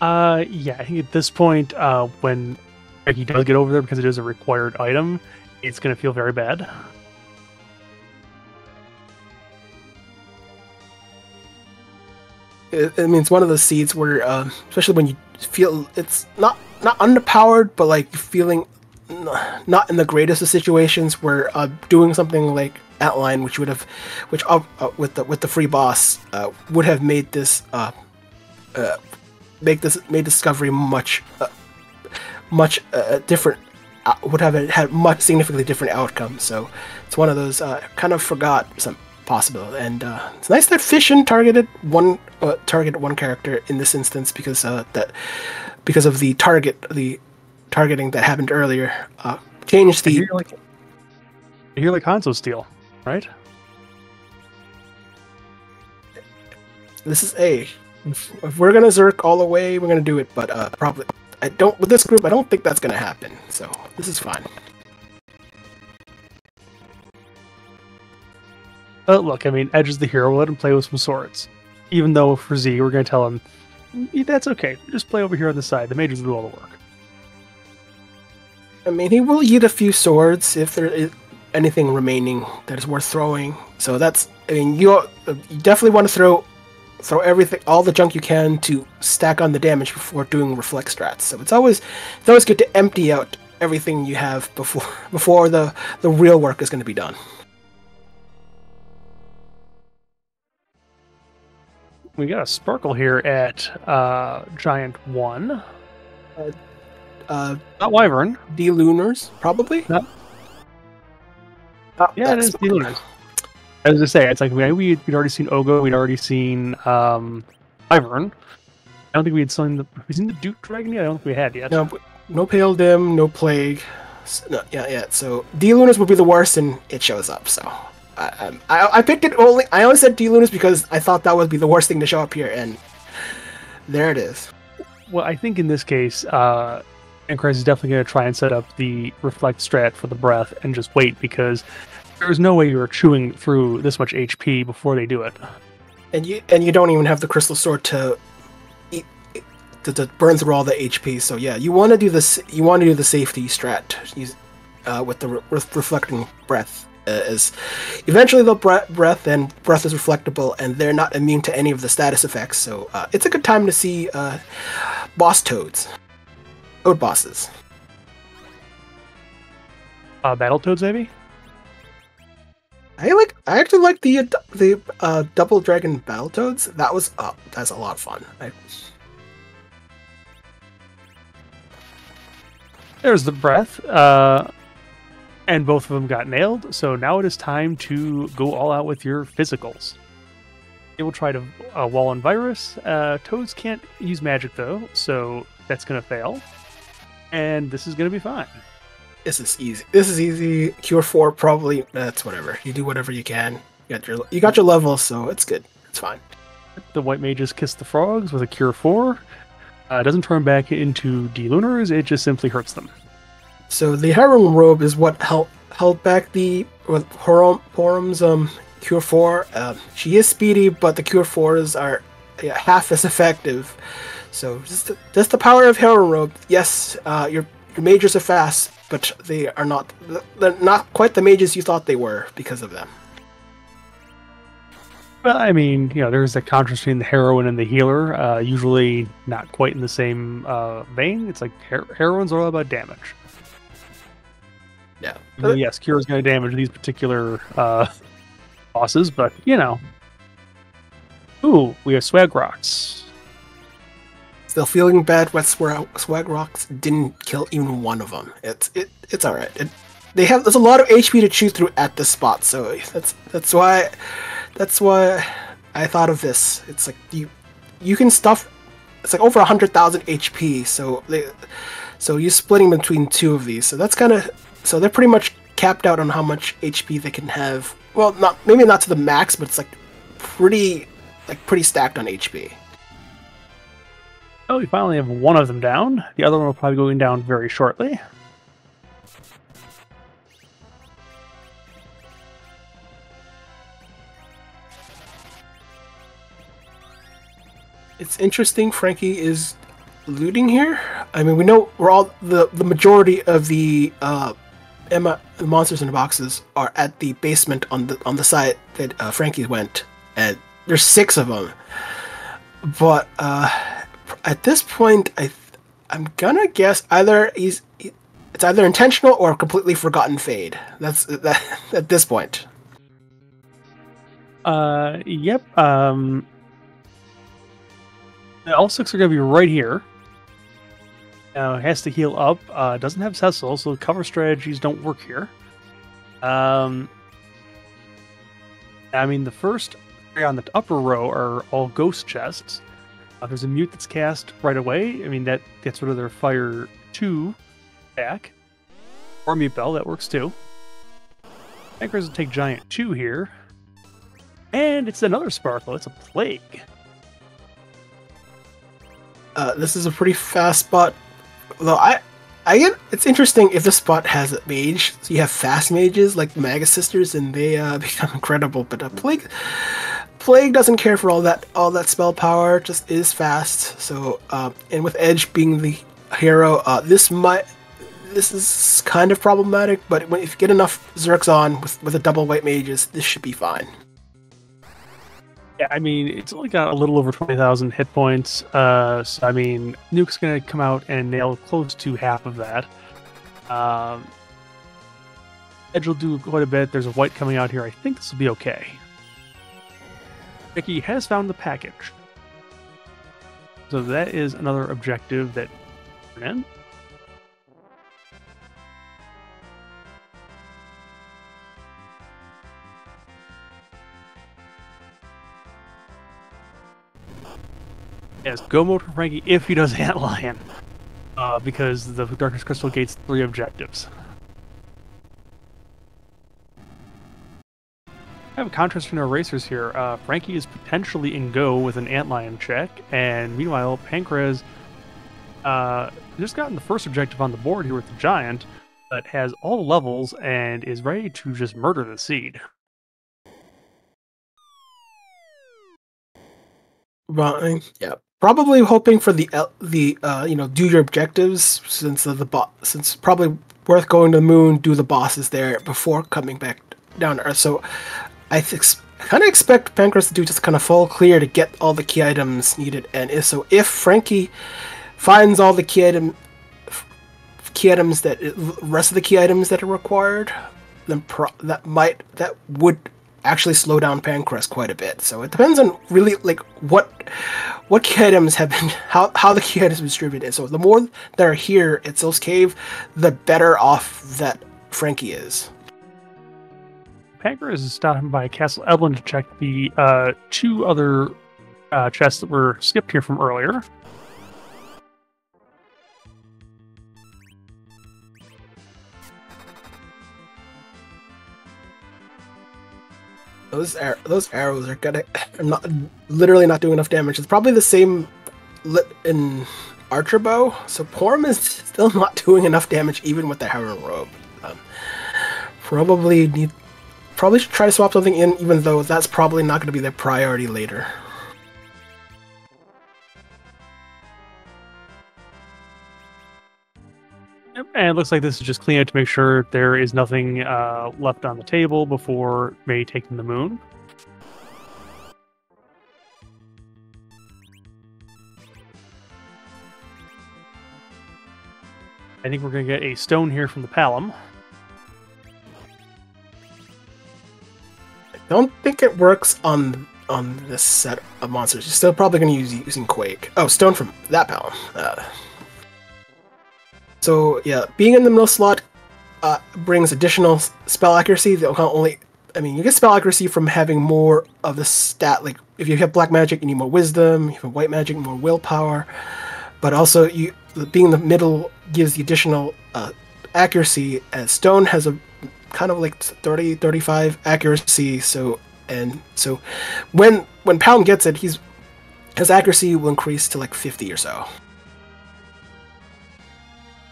Yeah, I think at this point, when he does get over there because it is a required item, it's going to feel very bad. I mean, it's one of those seeds where, especially when you feel it's not underpowered, but like feeling not in the greatest of situations, where doing something like Outline, which with the free boss would have made this made discovery much different. Would have had much significantly different outcome. So it's one of those kind of forgot some possible, and it's nice that Fission targeted one character in this instance because of the targeting that happened earlier. Changed the. I hear like Hanzo steal, right? This is if we're gonna Zerk all the way, we're gonna do it, but probably I don't with this group. I don't think that's gonna happen. So this is fine. Look, I mean, Edge is the hero. Let him play with some swords. Even though for Z, we're going to tell him, that's okay. Just play over here on the side. The mages will do all the work. I mean, he will eat a few swords if there is anything remaining that is worth throwing. So that's, I mean, you definitely want to throw everything, all the junk you can to stack on the damage before doing reflect strats. So it's always good to empty out everything you have before the real work is going to be done. We got a Sparkle here at Giant 1. Not Wyvern. D-Lunars, probably? No. Yeah, it is D-Lunars. As I say, it's like we'd already seen Ogo, we'd already seen Wyvern. I don't think we had seen the Duke Dragon yet. I don't think we had yet. No Pale Dim, no Plague. Yeah. So D-Lunars would be the worst, and it shows up, so... I picked it only. I only said D-Lunars because I thought that would be the worst thing to show up here, and there it is. Well, I think in this case, xPankraz is definitely going to try and set up the reflect strat for the breath and just wait, because there's no way you're chewing through this much HP before they do it. And you don't even have the crystal sword to burn through all the HP. So yeah, you want to do this. You want to do the safety strat with the reflecting breath. As eventually they'll breath, and breath is reflectable, and they're not immune to any of the status effects. So it's a good time to see boss toad bosses. Battle toads, maybe. I actually like the double dragon battle toads. That's a lot of fun. There's the breath. And both of them got nailed, so now it is time to go all out with your physicals. They will try to wall and virus. Toads can't use magic, though, so that's going to fail. And this is going to be fine. This is easy. Cure 4, probably. That's whatever. You do whatever you can. You got your level, so it's good. It's fine. The white mages kiss the frogs with a Cure 4. It doesn't turn back into D-Lunars, it just simply hurts them. So the Harem Robe is what held back the Horum's Cure 4. She is speedy, but the Cure 4s are half as effective. So just the power of Harem Robe. Yes, your mages are fast, but they're not quite the mages you thought they were because of them. Well, I mean, there's a contrast between the heroine and the healer. Usually not quite in the same vein. It's like heroines are all about damage. Yeah. Yes, Cure is going to damage these particular bosses, but Ooh, we have swag rocks. Still feeling bad. Wet swag rocks didn't kill even one of them. It's all right. There's a lot of HP to chew through at this spot, so that's why I thought of this. It's like you can stuff. It's like over 100,000 HP, so you're splitting between two of these. So that's so they're pretty much capped out on how much HP they can have. Well, maybe not to the max, but it's like pretty stacked on HP. Oh, we finally have one of them down. The other one will probably be going down very shortly. It's interesting Frankie is looting here. I mean, we know the majority of the monsters in the boxes are at the basement on the side that Frankie went, and there's 6 of them. But at this point, I'm gonna guess it's either intentional or completely forgotten fade. That's at this point. Yep. All 6 are going to be right here. Now, it has to heal up. Doesn't have Cecil, so cover strategies don't work here. I mean, the first 3 on the upper row are all ghost chests. There's a mute that's cast right away. I mean, that gets rid of their fire 2 back. Or mute bell, that works too. xPankraz will take giant 2 here. And it's another sparkle. It's a plague. This is a pretty fast spot. Though it's interesting if this spot has a mage. So you have fast mages like the Magus Sisters, and they become incredible. But Plague doesn't care for all that spell power. Just is fast. So and with Edge being the hero, this is kind of problematic. But if you get enough Zerks on with a double white mages, this should be fine. Yeah, I mean, it's only got a little over 20,000 hit points, so I mean, Nuke's going to come out and nail close to half of that. Edge will do quite a bit. There's a white coming out here. I think this will be okay. Vicky has found the package. So that is another objective that we're in. Yes, go mode for Frankie if he does Antlion. Because the Darkness Crystal gates 3 objectives. I have a contrast between our racers here. Frankie is potentially in go with an Antlion check, and meanwhile, Pankraz just gotten the first objective on the board here with the Giant, but has all the levels and is ready to just murder the seed. Right. Yeah. Probably hoping for the do your objectives since probably worth going to the moon, do the bosses there before coming back down to Earth. So I kind of expect Pankraz to do just kind of full clear to get all the key items needed. And if Frankie finds all the key items rest of the key items that are required, then that would actually slow down Pankraz quite a bit. So it depends on really like what key items have been how the key items are distributed. So the more that are here at Sylph's Cave, the better off that Frankie is. Pankraz is stopping by Castle Evelyn to check the 2 other chests that were skipped here from earlier. Those arrows are literally not doing enough damage. It's probably the same in Archer Bow. So Porm is still not doing enough damage even with the Heron Robe. Probably should try to swap something in, even though that's probably not going to be their priority later. Yep, and it looks like this is just clean out to make sure there is nothing left on the table before maybe taking the moon. I think we're going to get a stone here from the Palom. I don't think it works on on this set of monsters. You're still probably going to use using Quake. Oh, Stone from that palm. So yeah, being in the middle slot brings additional spell accuracy. They'll only, I mean, you get spell accuracy from having more of the stat. Like if you have black magic, you need more wisdom. If you have white magic, more willpower. But also, being in the middle gives the additional accuracy. As Stone has a kind of like 30, 35 accuracy. So when Pound gets it, his accuracy will increase to like 50 or so.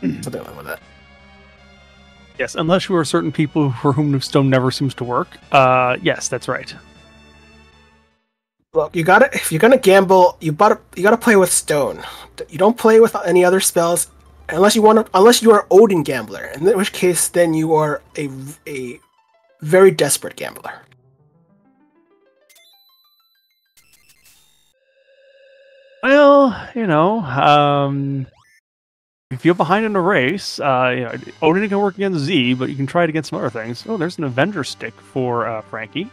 Something like that. Yes, unless you are certain people for whom Stone never seems to work. Yes, that's right. Look, you gotta, if you're gonna gamble, you gotta play with Stone. You don't play with any other spells unless you are Odin Gambler, in which case then you are a very desperate gambler. Well, you know, if you're behind in a race, Odin can work against Z, but you can try it against some other things. Oh, there's an Avenger stick for Frankie.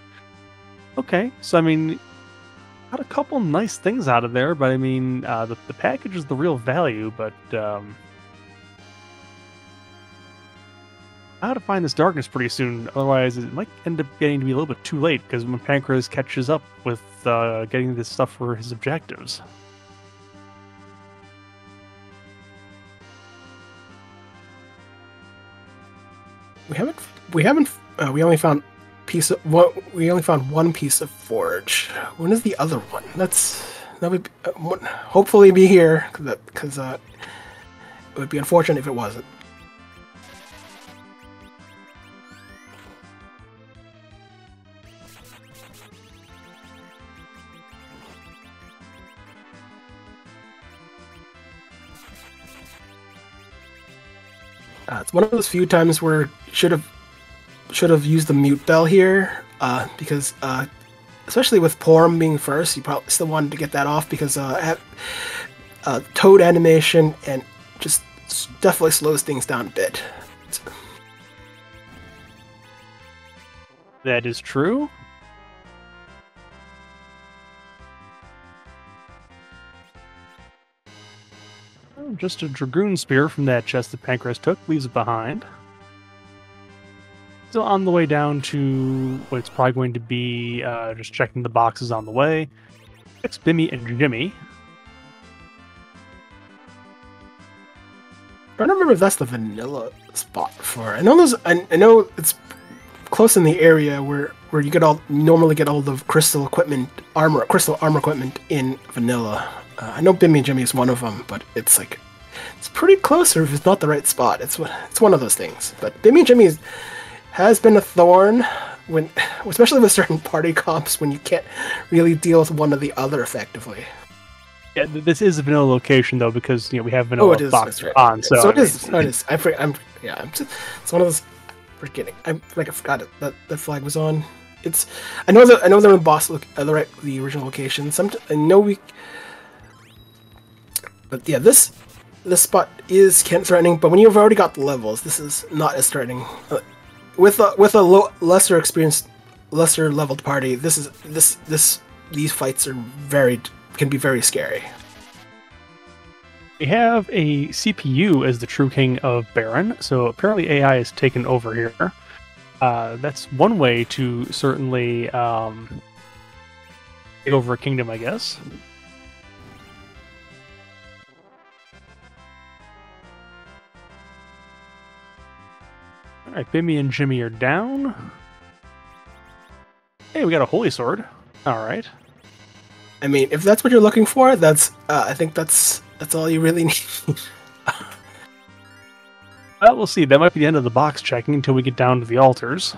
Okay, so I mean, got a couple nice things out of there, but I mean, the package is the real value, but I have to find this darkness pretty soon, otherwise it might end up getting to be a little bit too late, because when xPankraz catches up with getting this stuff for his objectives. We only found one piece of forge. When is the other one? That would hopefully be here, because it would be unfortunate if it wasn't. It's one of those few times where should have used the mute bell here, because especially with Porm being first, you probably still wanted to get that off, because Toad animation and just definitely slows things down a bit. That is true. Just a Dragoon Spear from that chest that xPankraz took, leaves it behind. Still on the way down to what it's probably going to be, just checking the boxes on the way. It's Bimmy and Jimmy. I don't remember if that's the vanilla spot for. I know it's close in the area where you normally get all the crystal armor equipment in vanilla. I know Bimmy and Jimmy is one of them, but it's pretty close, or if it's not the right spot, it's one of those things. But Bimmy and Jimmy has been a thorn, especially with certain party comps, when you can't really deal with one or the other effectively. Yeah, this is a vanilla location though, because we have vanilla box right on. So it is. It's one of those. Forgetting. I forgot it, that the flag was on. I know they're in the boss the original location. But yeah, this spot is threatening. But when you've already got the levels, this is not as threatening. With a lesser experienced, lesser leveled party, these fights can be very scary. We have a CPU as the true king of Baron, so apparently AI has taken over here. That's one way to certainly take over a kingdom, I guess. Alright, Bimmy and Jimmy are down. Hey, we got a holy sword. Alright. I mean, if that's what you're looking for, I think that's all you really need. Well, we'll see. That might be the end of the box checking until we get down to the altars.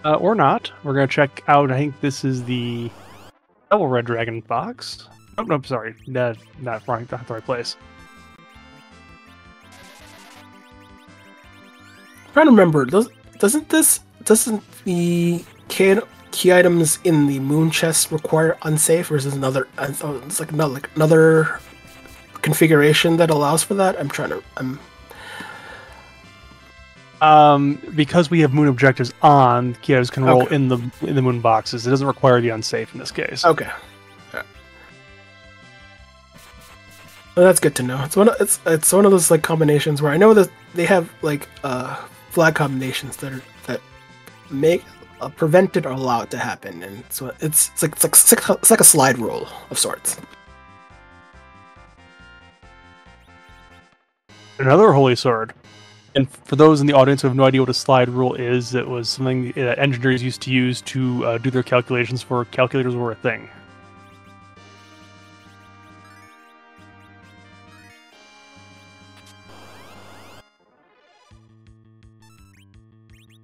Or not. We're going to check out, I think this is the Double Red Dragon box. Oh, no, sorry. Not the right place. I'm trying to remember. Doesn't the key items in the moon chest require unsafe, or is this another? It's like another configuration that allows for that. Because we have moon objectives on, Kiev can roll Okay. in the moon boxes. It doesn't require the unsafe in this case. Okay. Alright. Well, that's good to know. It's one of those like combinations where I know that they have like flag combinations that make prevented or allowed to happen, and so it's like a slide rule of sorts. Another holy sword. And for those in the audience who have no idea what a slide rule is, it was something that engineers used to use to do their calculations before calculators were a thing.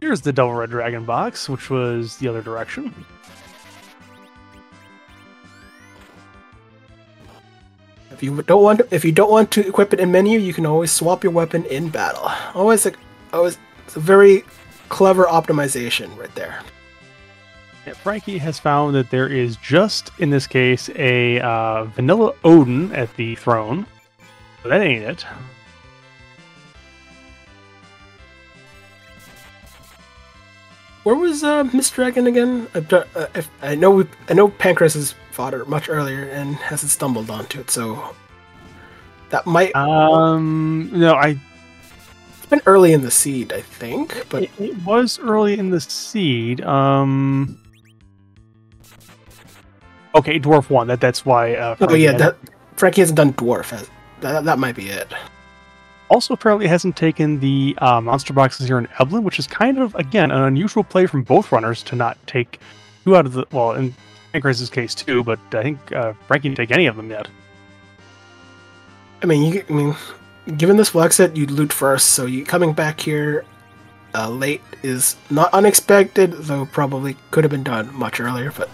Here's the Double Red Dragon box, which was the other direction. If you don't want to equip it in menu, you can always swap your weapon in battle. Always, it's a very clever optimization right there. Yeah, Frankie has found that there is just, in this case, a vanilla Odin at the throne. But that ain't it. Where was Miss Dragon again? I know Pancras has fought her much earlier and hasn't stumbled onto it, so that might. No, It's been early in the seed, I think, but it was early in the seed. Okay, Dwarf 1. That's why. oh yeah, Frankie hasn't done Dwarf. That might be it. Also, apparently hasn't taken the monster boxes here in Evelyn, which is kind of, again, an unusual play from both runners to not take two out of the... Well, in Pancraz's case, too, but I think Frankie didn't take any of them yet. I mean, given this flag set, you'd loot first, so you coming back here late is not unexpected, though probably could have been done much earlier, but,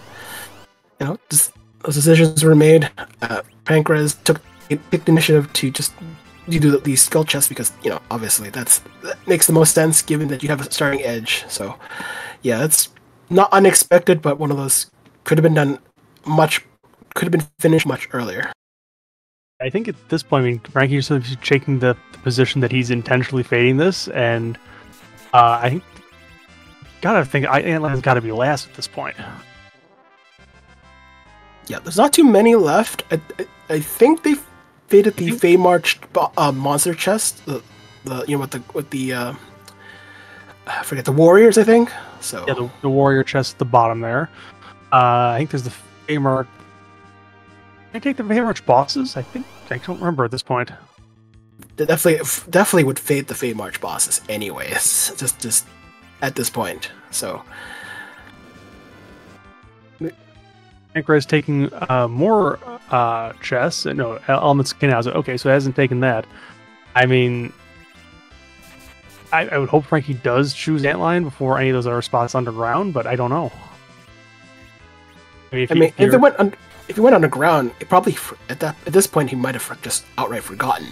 those decisions were made. Pancraz took the initiative to just... You do these skill chests because, obviously that makes the most sense given that you have a starting edge. So, yeah, it's not unexpected, but one of those could have been finished much earlier. I think at this point, Frankie's sort of taking the position that he's intentionally fading this, and I think, Antline's got to be last at this point. Yeah, there's not too many left. I think they faded the Fey March monster chest, with the I forget, the warriors, I think. So yeah, the warrior chest at the bottom there. I think there's the Fey March. Can I take the Fey March bosses? I don't remember at this point. They definitely would fade the Fey March bosses, anyways. Just at this point. So. Pancraz taking more chests. No, elements skin out. Okay, so it hasn't taken that. I mean, I would hope Frankie does choose Antline before any of those other spots underground, but I don't know. If he went underground, it probably at this point he might have just outright forgotten.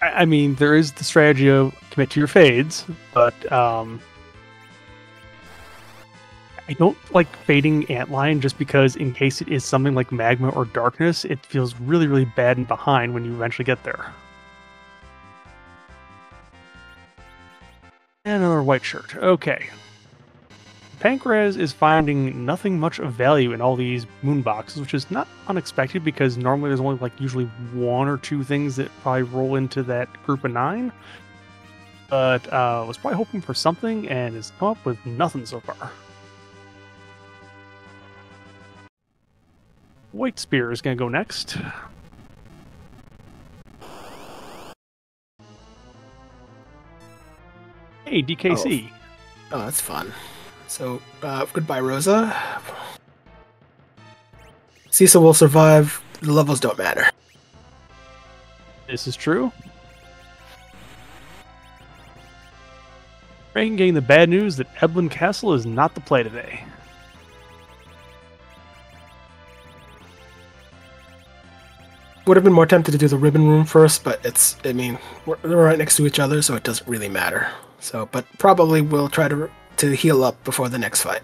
I mean, there is the strategy of commit to your fades, but I don't like fading Antline just because in case it is something like magma or darkness, it feels really, really bad and behind when you eventually get there. And another white shirt. Okay. Pancraz is finding nothing much of value in all these moon boxes, which is not unexpected because normally there's only usually one or two things that probably roll into that group of 9. But was probably hoping for something and has come up with nothing so far. White Spear is going to go next. Hey, DKC. Oh, that's fun. So, goodbye, Rosa. Cecil will survive. The levels don't matter. This is true. Frank getting the bad news that Eblin Castle is not the play today. Would have been more tempted to do the ribbon room first, but we're right next to each other, so it doesn't really matter. So, but probably we'll try to heal up before the next fight.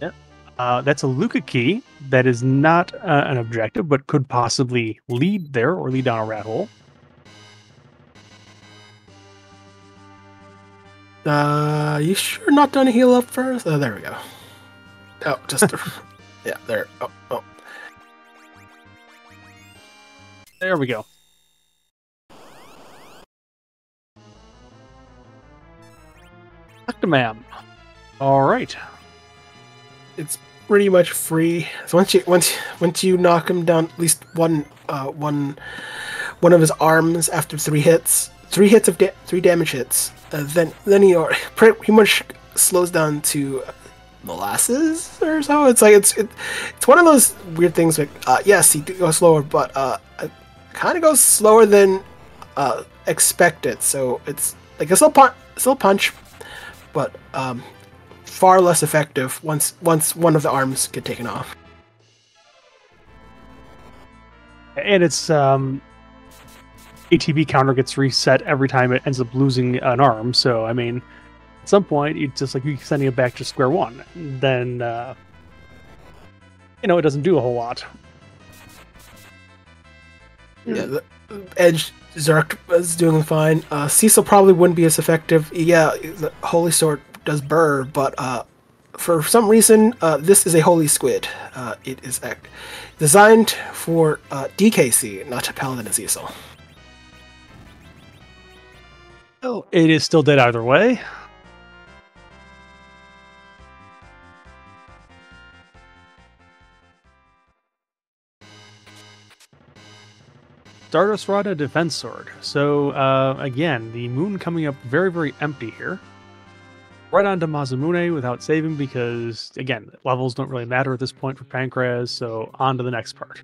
Yep. That's a Luca key that is not an objective, but could possibly lead there or lead down a rat hole. You sure not done a heal up first? Oh, there we go. Oh, just yeah, there. Oh. There we go. Octomam. All right. It's pretty much free. So once you knock him down at least one of his arms after 3 hits, 3 damage hits, then he pretty much slows down to molasses or so. It's like it's one of those weird things. Like yes, he goes slower, but it kind of goes slower than expected. So it's like a still punch, but far less effective once one of the arms get taken off. And its ATB counter gets reset every time it ends up losing an arm. So I mean, at some point, it's just like you're sending it back to square one. Then it doesn't do a whole lot. Yeah, the Edge Zerk is doing fine. Cecil probably wouldn't be as effective. Yeah, the Holy Sword does burr, but for some reason, this is a Holy Squid. It is designed for DKC, not to Paladin and Cecil. Well, it is still dead either way. Stardust Rod and Defense Sword. So, again, the moon coming up very, very empty here. Right onto Mazumune without saving because, again, levels don't really matter at this point for Pankraz, so on to the next part.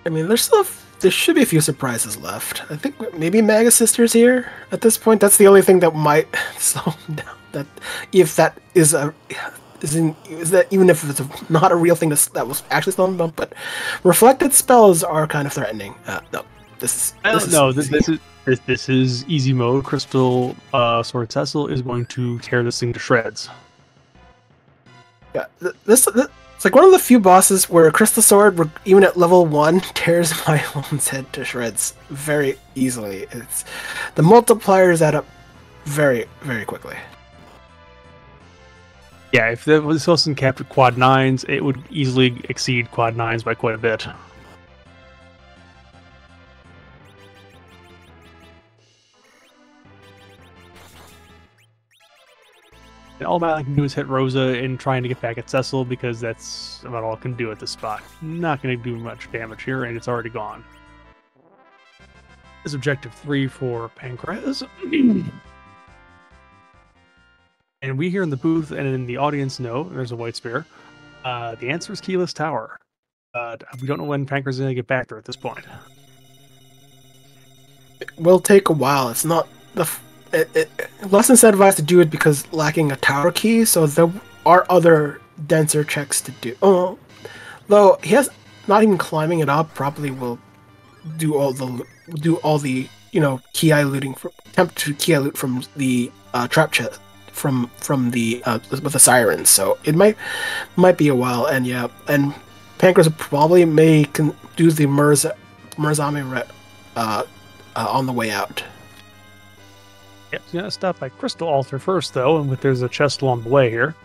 I mean, there should be a few surprises left. I think maybe Maga Sister's here at this point. That's the only thing that might slow him down. That if that is that even if it's not a real thing that was actually slowing him down, but reflected spells are kind of threatening. No, this is easy mode. Crystal Sword Cecil is going to tear this thing to shreds. Yeah, it's like one of the few bosses where Crystal Sword, even at level 1, tears my opponent's head to shreds very easily. It's the multipliers add up very, very quickly. Yeah, if this wasn't capped at quad 9s, it would easily exceed quad 9s by quite a bit. And all Madeline can do is hit Rosa in trying to get back at Cecil because that's about all it can do at this spot. Not going to do much damage here, and it's already gone. This is objective 3 for Pankraz. And we here in the booth and in the audience know there's a white spear. The answer is Keyless Tower. We don't know when Pankraz is going to get back there at this point. It will take a while. It's not less incentivized to do it because lacking a tower key, so there are other denser checks to do. Oh, though he has not even climbing it up probably will do all the key eye looting attempt to key eye loot from the trap chest from the with the sirens. So it might be a while, and yeah, and Pankraz probably may do the Murzami on the way out. Yep, he's gonna stop by Crystal Altar first, though, and there's a chest along the way here.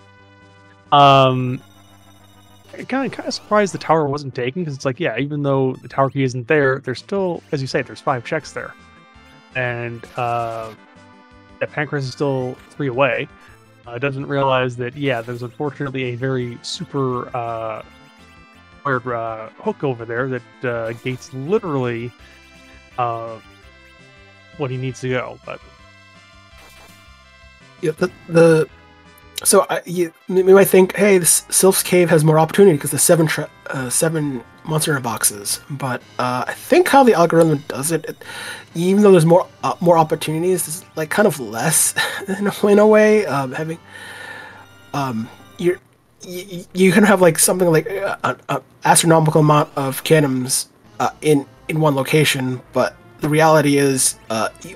Kind of surprised the tower wasn't taken because it's like, yeah, even though the tower key isn't there, there's still, as you say, there's 5 checks there, and that Pankraz is still 3 away. Doesn't realize that, yeah, there's unfortunately a very super weird hook over there that gates literally what he needs to go, but. Yeah, so you might think, hey, this Sylph's Cave has more opportunity because the 7 monster boxes. But I think how the algorithm does it, even though there's more opportunities, it's like kind of less in a way. Having you can have like something like an astronomical amount of cannons in one location, but the reality is,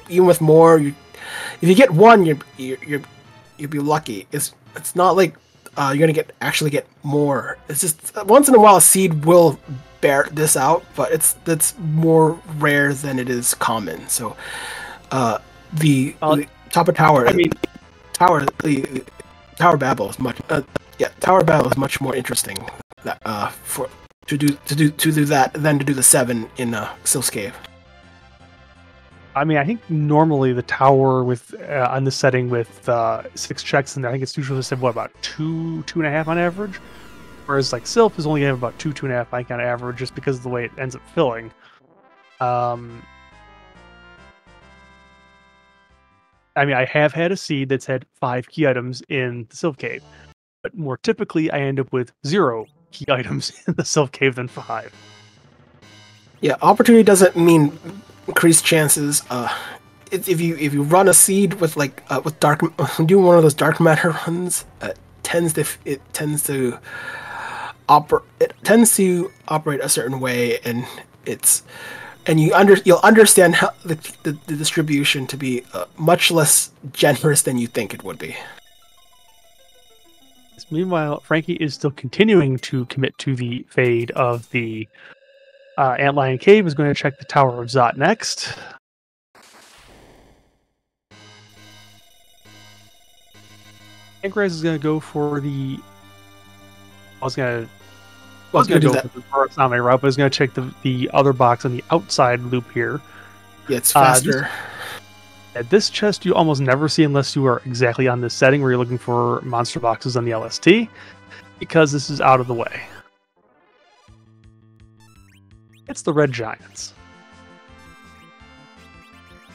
even with more, if you get one, you'd be lucky. It's not like you're gonna actually get more. It's just once in a while a seed will bear this out, but that's more rare than it is common. So, the top of tower, the tower battle is much tower battle is much more interesting for to do that than to do the 7 in Sylph's Cave. I mean, I think normally the tower with on this setting with 6 checks, and I think it's usually said what about 2.5 on average, whereas like Sylph is only gonna have about 2.5 I think on average, just because of the way it ends up filling. I mean, I have had a seed that's had 5 key items in the Sylph Cave, but more typically I end up with 0 key items in the Sylph Cave than 5. Yeah, opportunity doesn't mean increased chances. If you run a seed with with dark, doing one of those dark matter runs, it tends to operate a certain way, and you'll understand how the distribution to be much less generous than you think it would be. Meanwhile, Frankie is still continuing to commit to the fade of the Antlion Cave. Is going to check the Tower of Zot next. xPankraz is going to go for the... I was going to go for the Coruscant route, but I was going to check the other box on the outside loop here. Yeah, it's faster. At this chest, you almost never see unless you are exactly on this setting where you're looking for monster boxes on the LST, because this is out of the way. It's the Red Giants.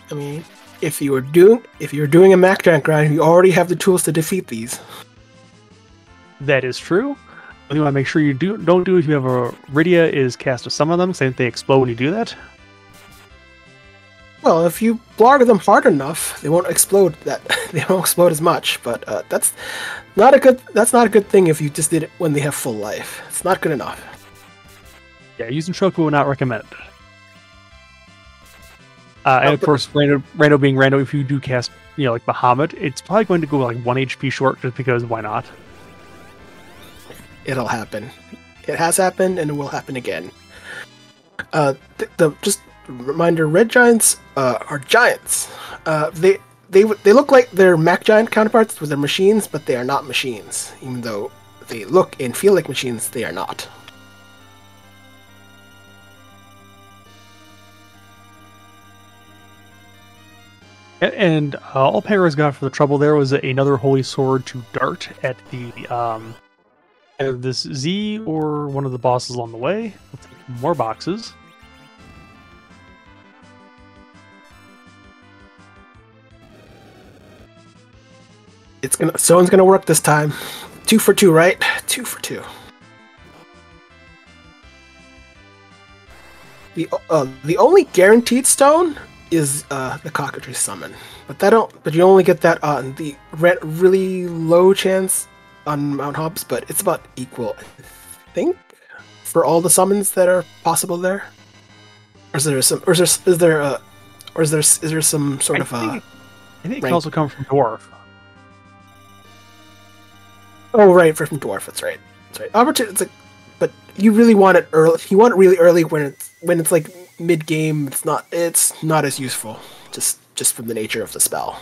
I mean, if you're doing a Mac Giant grind, you already have the tools to defeat these. That is true. What you want to make sure you don't do if you have a Rydia is cast to summon them, because I think they explode when you do that. Well, if you blog them hard enough, they won't explode. They won't explode as much. But that's not a good thing if you just did it when they have full life. It's not good enough. Yeah, using Choku would not recommend it. And of course, Rando being Rando, if you do cast, like Bahamut, it's probably going to go like 1 HP short, just because why not? It'll happen. It has happened, and it will happen again. Just reminder: Red Giants are giants. They look like their Mac Giant counterparts with their machines, but they are not machines. Even though they look and feel like machines, they are not. And all Pangra's got for the trouble there was another Holy Sword to dart at the either this Z or one of the bosses along the way. We'll take more boxes. Someone's gonna work this time. 2 for 2, right? 2 for 2. The only guaranteed stone is the Cockatrice summon, but you only get that on the really low chance on Mount Hobbs, but it's about equal, I think, for all the summons that are possible there. Or is there some sort of I think it can also come from Dwarf. Oh right, from Dwarf. That's right. Opportunity. But you really want it early. You want it really early when it's like mid game. It's not as useful. Just from the nature of the spell.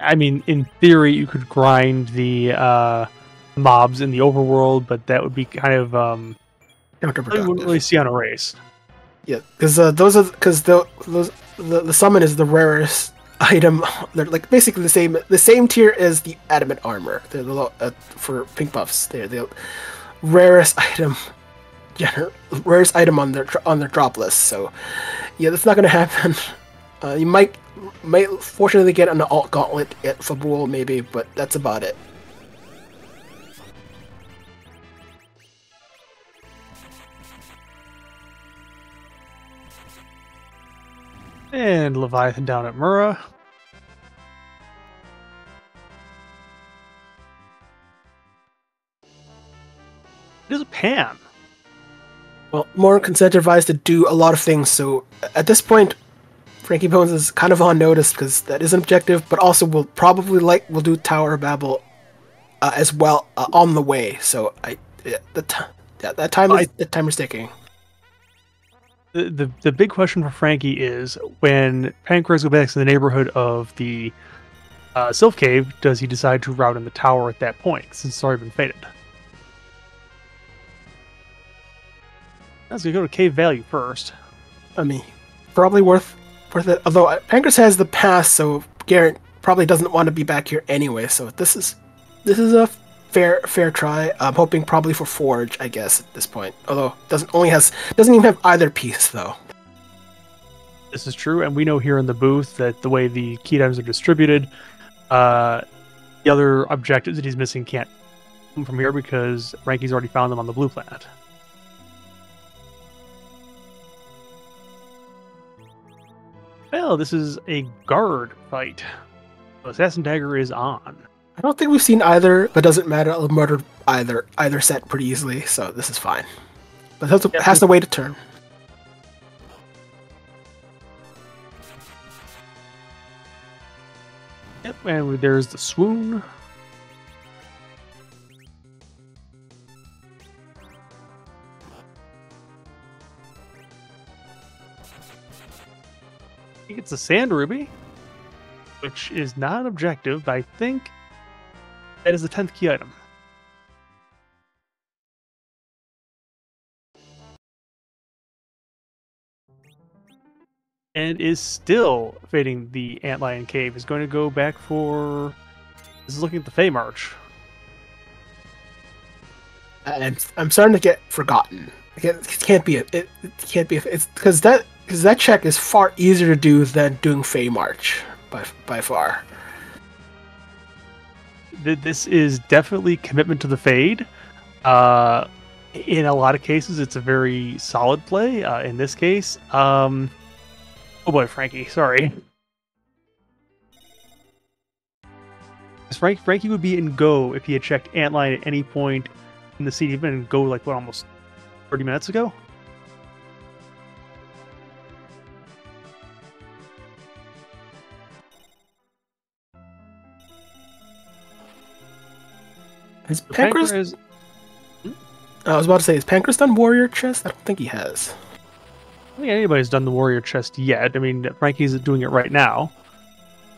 I mean, in theory, you could grind the mobs in the overworld, but that would be kind of counterproductive. You wouldn't really see on a race. Yeah, because the summon is the rarest item. They're like basically the same tier as the adamant armor. They're for pink buffs. They're the rarest item. Rarest item on their drop list. So yeah, that's not going to happen. You might fortunately get an alt gauntlet at Fabul maybe, but that's about it. And Leviathan down at Mura. It is a Pan. Well, more incentivized to do a lot of things, so at this point, frankiebones is kind of on notice because that is an objective, but also we'll do Tower of Babel as well on the way. So that timer's ticking. The big question for Frankie is when Pankraz goes back to the neighborhood of the Sylph Cave, does he decide to route in the tower at that point since it's already been fated? Let's go to Cave Value first. I mean, probably worth it. Although Pankraz has the pass, so Garrett probably doesn't want to be back here anyway. So this is a fair try. I'm hoping probably for Forge, I guess, at this point. Although doesn't even have either piece though. This is true, and we know here in the booth that the way the key items are distributed, the other objectives that he's missing can't come from here because Frankie's already found them on the blue planet. Well, this is a guard fight. Assassin Dagger is on. I don't think we've seen either, but doesn't matter. I'll murder either set pretty easily, so this is fine. But it has to wait a turn. Yep, and there's the swoon. He gets a sand ruby, which is not an objective, but I think that is the 10th key item. And is still fading the Antlion Cave. Is going to go back for... This is looking at the Fey March. I'm starting to get forgotten. It can't be it's because that check is far easier to do than doing Fey March by far. This is definitely commitment to the Fade. In a lot of cases, it's a very solid play. In this case, oh boy, Frankie, sorry. Frankie would be in go if he had checked Antlion at any point in the seed. He'd been in go like what, almost 30 minutes ago. Is Pankraz? I was about to say, is Pankraz done Warrior Chest? I don't think he has. I don't think anybody's done the Warrior Chest yet. I mean, Frankie's doing it right now.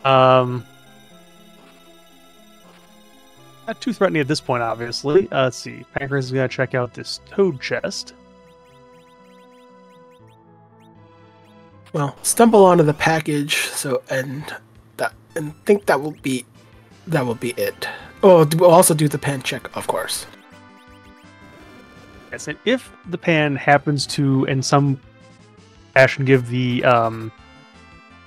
Not too threatening at this point, obviously. Let's see. Pankraz is going to check out this Toad Chest. Well, stumble onto the package, and think that will be it. Oh, we'll also do the pan check, of course. Yes, and if the pan happens to, in some fashion, give the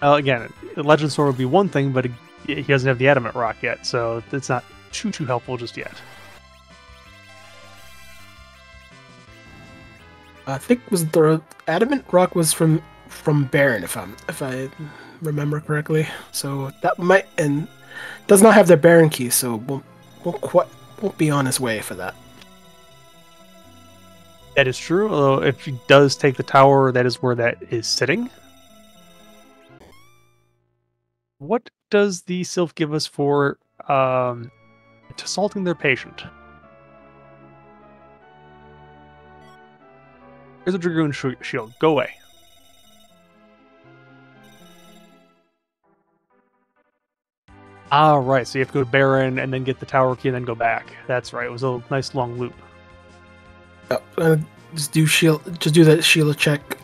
again, the Legend Sword would be one thing, but he doesn't have the Adamant Rock yet, so it's not too helpful just yet. I think was the Adamant Rock was from Baron, if I remember correctly. So that might, and does not have their Baron key, so won't be on his way for that. That is true, although if he does take the tower, that is where that is sitting. What does the Sylph give us for assaulting their patient? Here's a Dragoon shield. Go away. Right, so you have to go to Baron and then get the tower key and then go back. That's right, it was a nice long loop. Just do that Sheila check.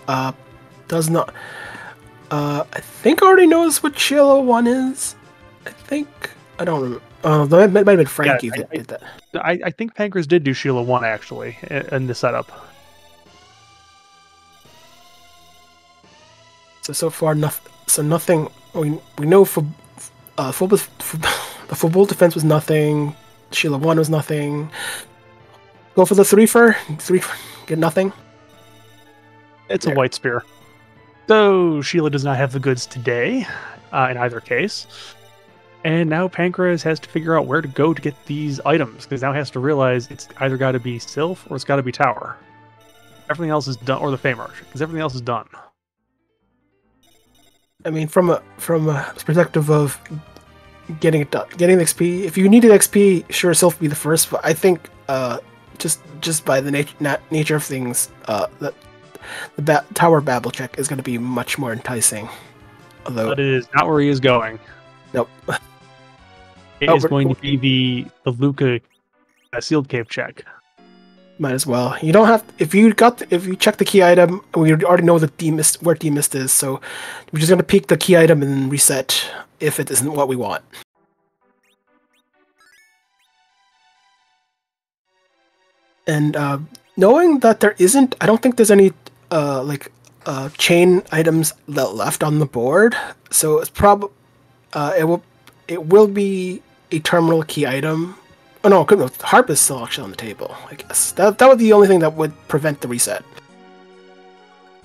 Does not. I think I already knows what Sheila 1 is. I don't remember. That might have been Frankie that did that. I think Pankraz did do Sheila 1 actually in the setup. So far nothing. So nothing. We know for the full defense was nothing. Sheila 1 was nothing. Go for the 3 get nothing. It's a white spear. So Sheila does not have the goods today, in either case. And now Pankraz has to figure out where to go to get these items, because now he has to realize it's either got to be Sylph or it's got to be Tower. Everything else is done, or the Fey March, because everything else is done. I mean, from a perspective of getting it done, getting the XP. If you needed XP, sure, Sylph would be the first, but I think just by the nature of things, the tower babble check is going to be much more enticing. Although but it is not where he is going. Nope. It is going to be the Luca sealed cave check. Might as well. You don't have if you check the key item, we already know the where demist is, so we're just gonna peek the key item and reset if it isn't what we want. And knowing that there isn't, I don't think there's any chain items left on the board, so it's it will be a terminal key item. Oh no, the harp is still actually on the table. I guess that would be the only thing that would prevent the reset.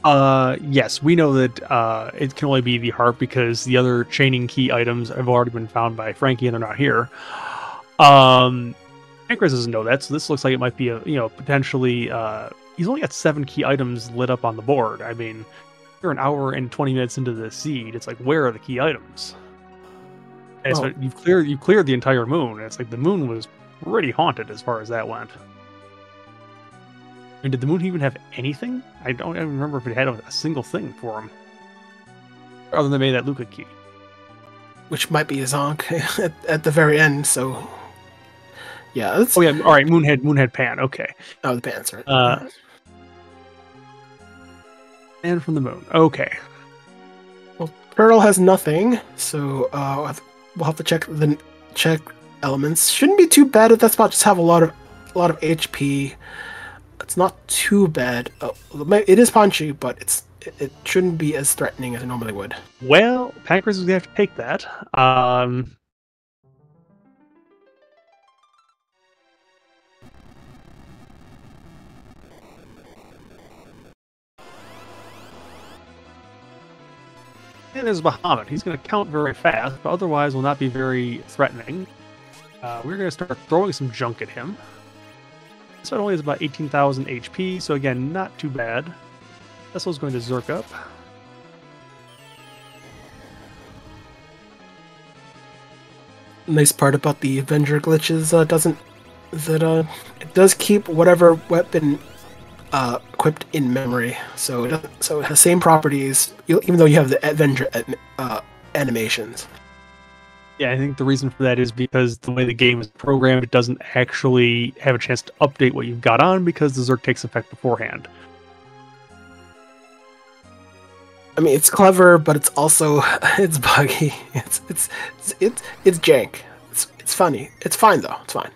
Yes, we know that it can only be the harp because the other chaining key items have already been found by Frankie and they're not here. xPankraz doesn't know that, so this looks like it might be a potentially. He's only got 7 key items lit up on the board. I mean, you're an hour and 20 minutes into the seed. It's like, where are the key items? And so you've cleared the entire moon. It's like the moon was pretty haunted as far as that went. I mean, did the moon even have anything? I don't even remember if it had a single thing for him, other than maybe that Luca key, which might be a zonk at the very end. So, yeah. Oh yeah. All right. Moonhead pan. Okay. Oh, the pan's right. And from the moon. Okay. Well, Turtle has nothing, so we'll have to check elements. Shouldn't be too bad at that spot. Just have a lot of HP. It's not too bad. It is punchy, but it shouldn't be as threatening as it normally would. Well, xPankraz is gonna have to take that. And there's Bahamut. He's going to count very fast, but otherwise will not be very threatening. We're going to start throwing some junk at him. This one only has about 18,000 HP, so again, not too bad. Vessel's going to Zerk up. Nice part about the Avenger glitches it does keep whatever weapon equipped in memory, so it has the same properties, even though you have the Avenger animations. Yeah, I think the reason for that is because the way the game is programmed, it doesn't actually have a chance to update what you've got on because the Zerk takes effect beforehand. I mean, it's clever, but it's also it's buggy. It's jank. It's funny. It's fine though. It's fine.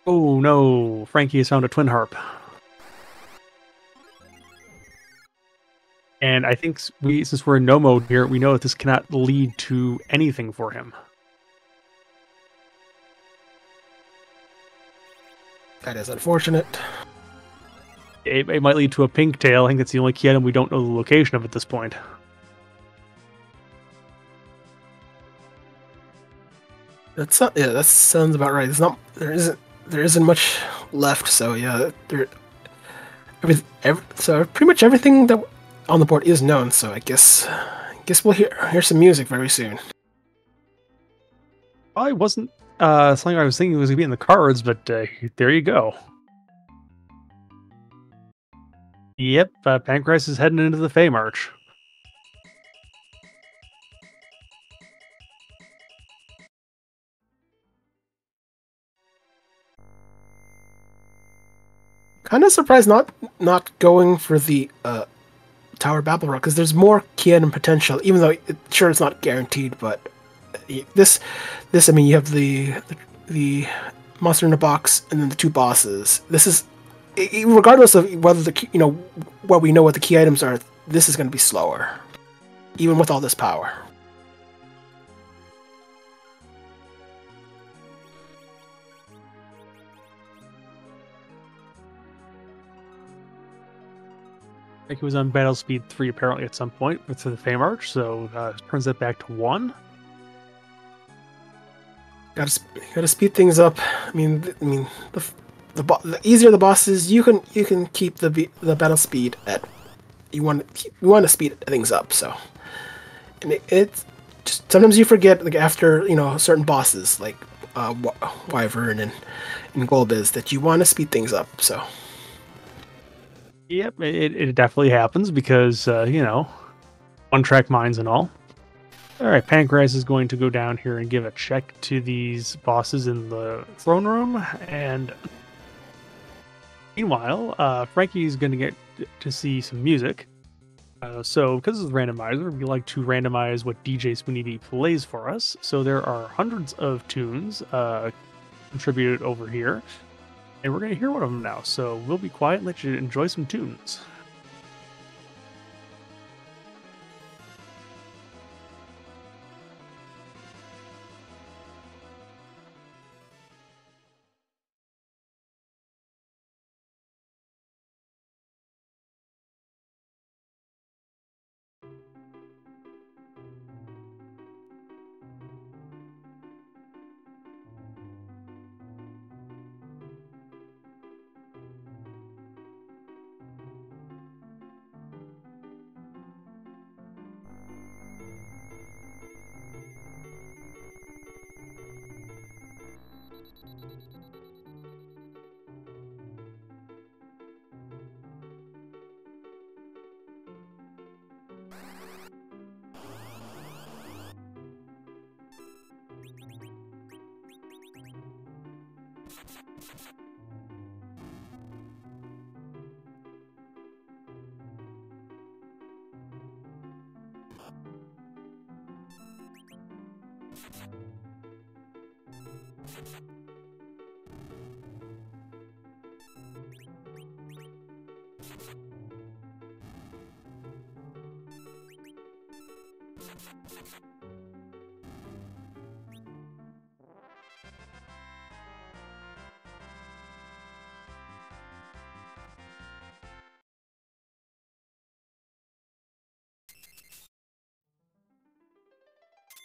Oh no! Frankie has found a twin harp. And I think since we're in no mode here, we know that this cannot lead to anything for him. That is unfortunate. It might lead to a pink tail. I think that's the only key item we don't know the location of at this point. That sounds about right. There isn't much left. So yeah, so pretty much everything that on the board is known, so I guess we'll hear some music very soon. I wasn't something I was thinking was going to be in the cards, but there you go. Yep, xPankraz is heading into the Fey March. Kind of surprised not going for the Tower Babble Rock, because there's more key item potential, even though it's not guaranteed, but this I mean, you have the monster in a box and then the 2 bosses. This is, regardless of whether what we know what the key items are, this is going to be slower, even with all this power. I think he was on battle speed 3 apparently at some point with the Fey March, so turns that back to 1. Gotta speed things up. I mean, the easier the bosses, you can keep the battle speed at. You want to speed things up. So, and it's just sometimes you forget, like after certain bosses like Wyvern in gold is that you want to speed things up. So Yep, it definitely happens because one-track minds and all. All right, Pankraz is going to go down here and give a check to these bosses in the throne room, and meanwhile, Frankie's going to get to see some music. So, because of the randomizer, we like to randomize what DJ Spoonie D plays for us. So there are hundreds of tunes contributed over here, and we're going to hear one of them now. So we'll be quiet and let you enjoy some tunes.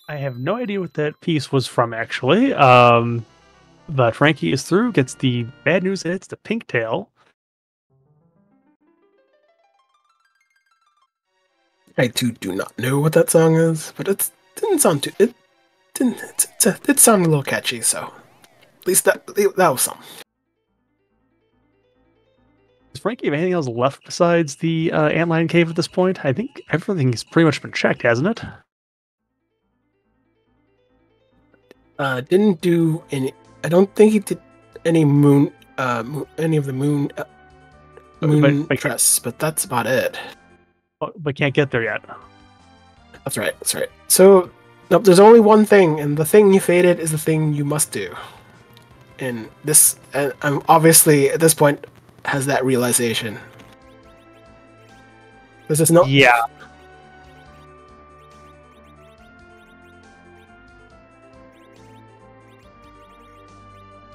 I have no idea what that piece was from, actually. But Frankie is through, gets the bad news that it's the pink tail. I too do not know what that song is, but it didn't sound too. It didn't. It sounded a little catchy, so at least that was something. Does Frankie have anything else left besides the antlion cave at this point? I think everything's pretty much been checked, hasn't it? Didn't do any. I don't think he did any moon. Any of the moon. Moon dress, but that's about it. But can't get there yet. That's right. That's right. So, nope, there's only one thing, and the thing you faded is the thing you must do. And this, I'm obviously at this point has that realization. This is not. Yeah.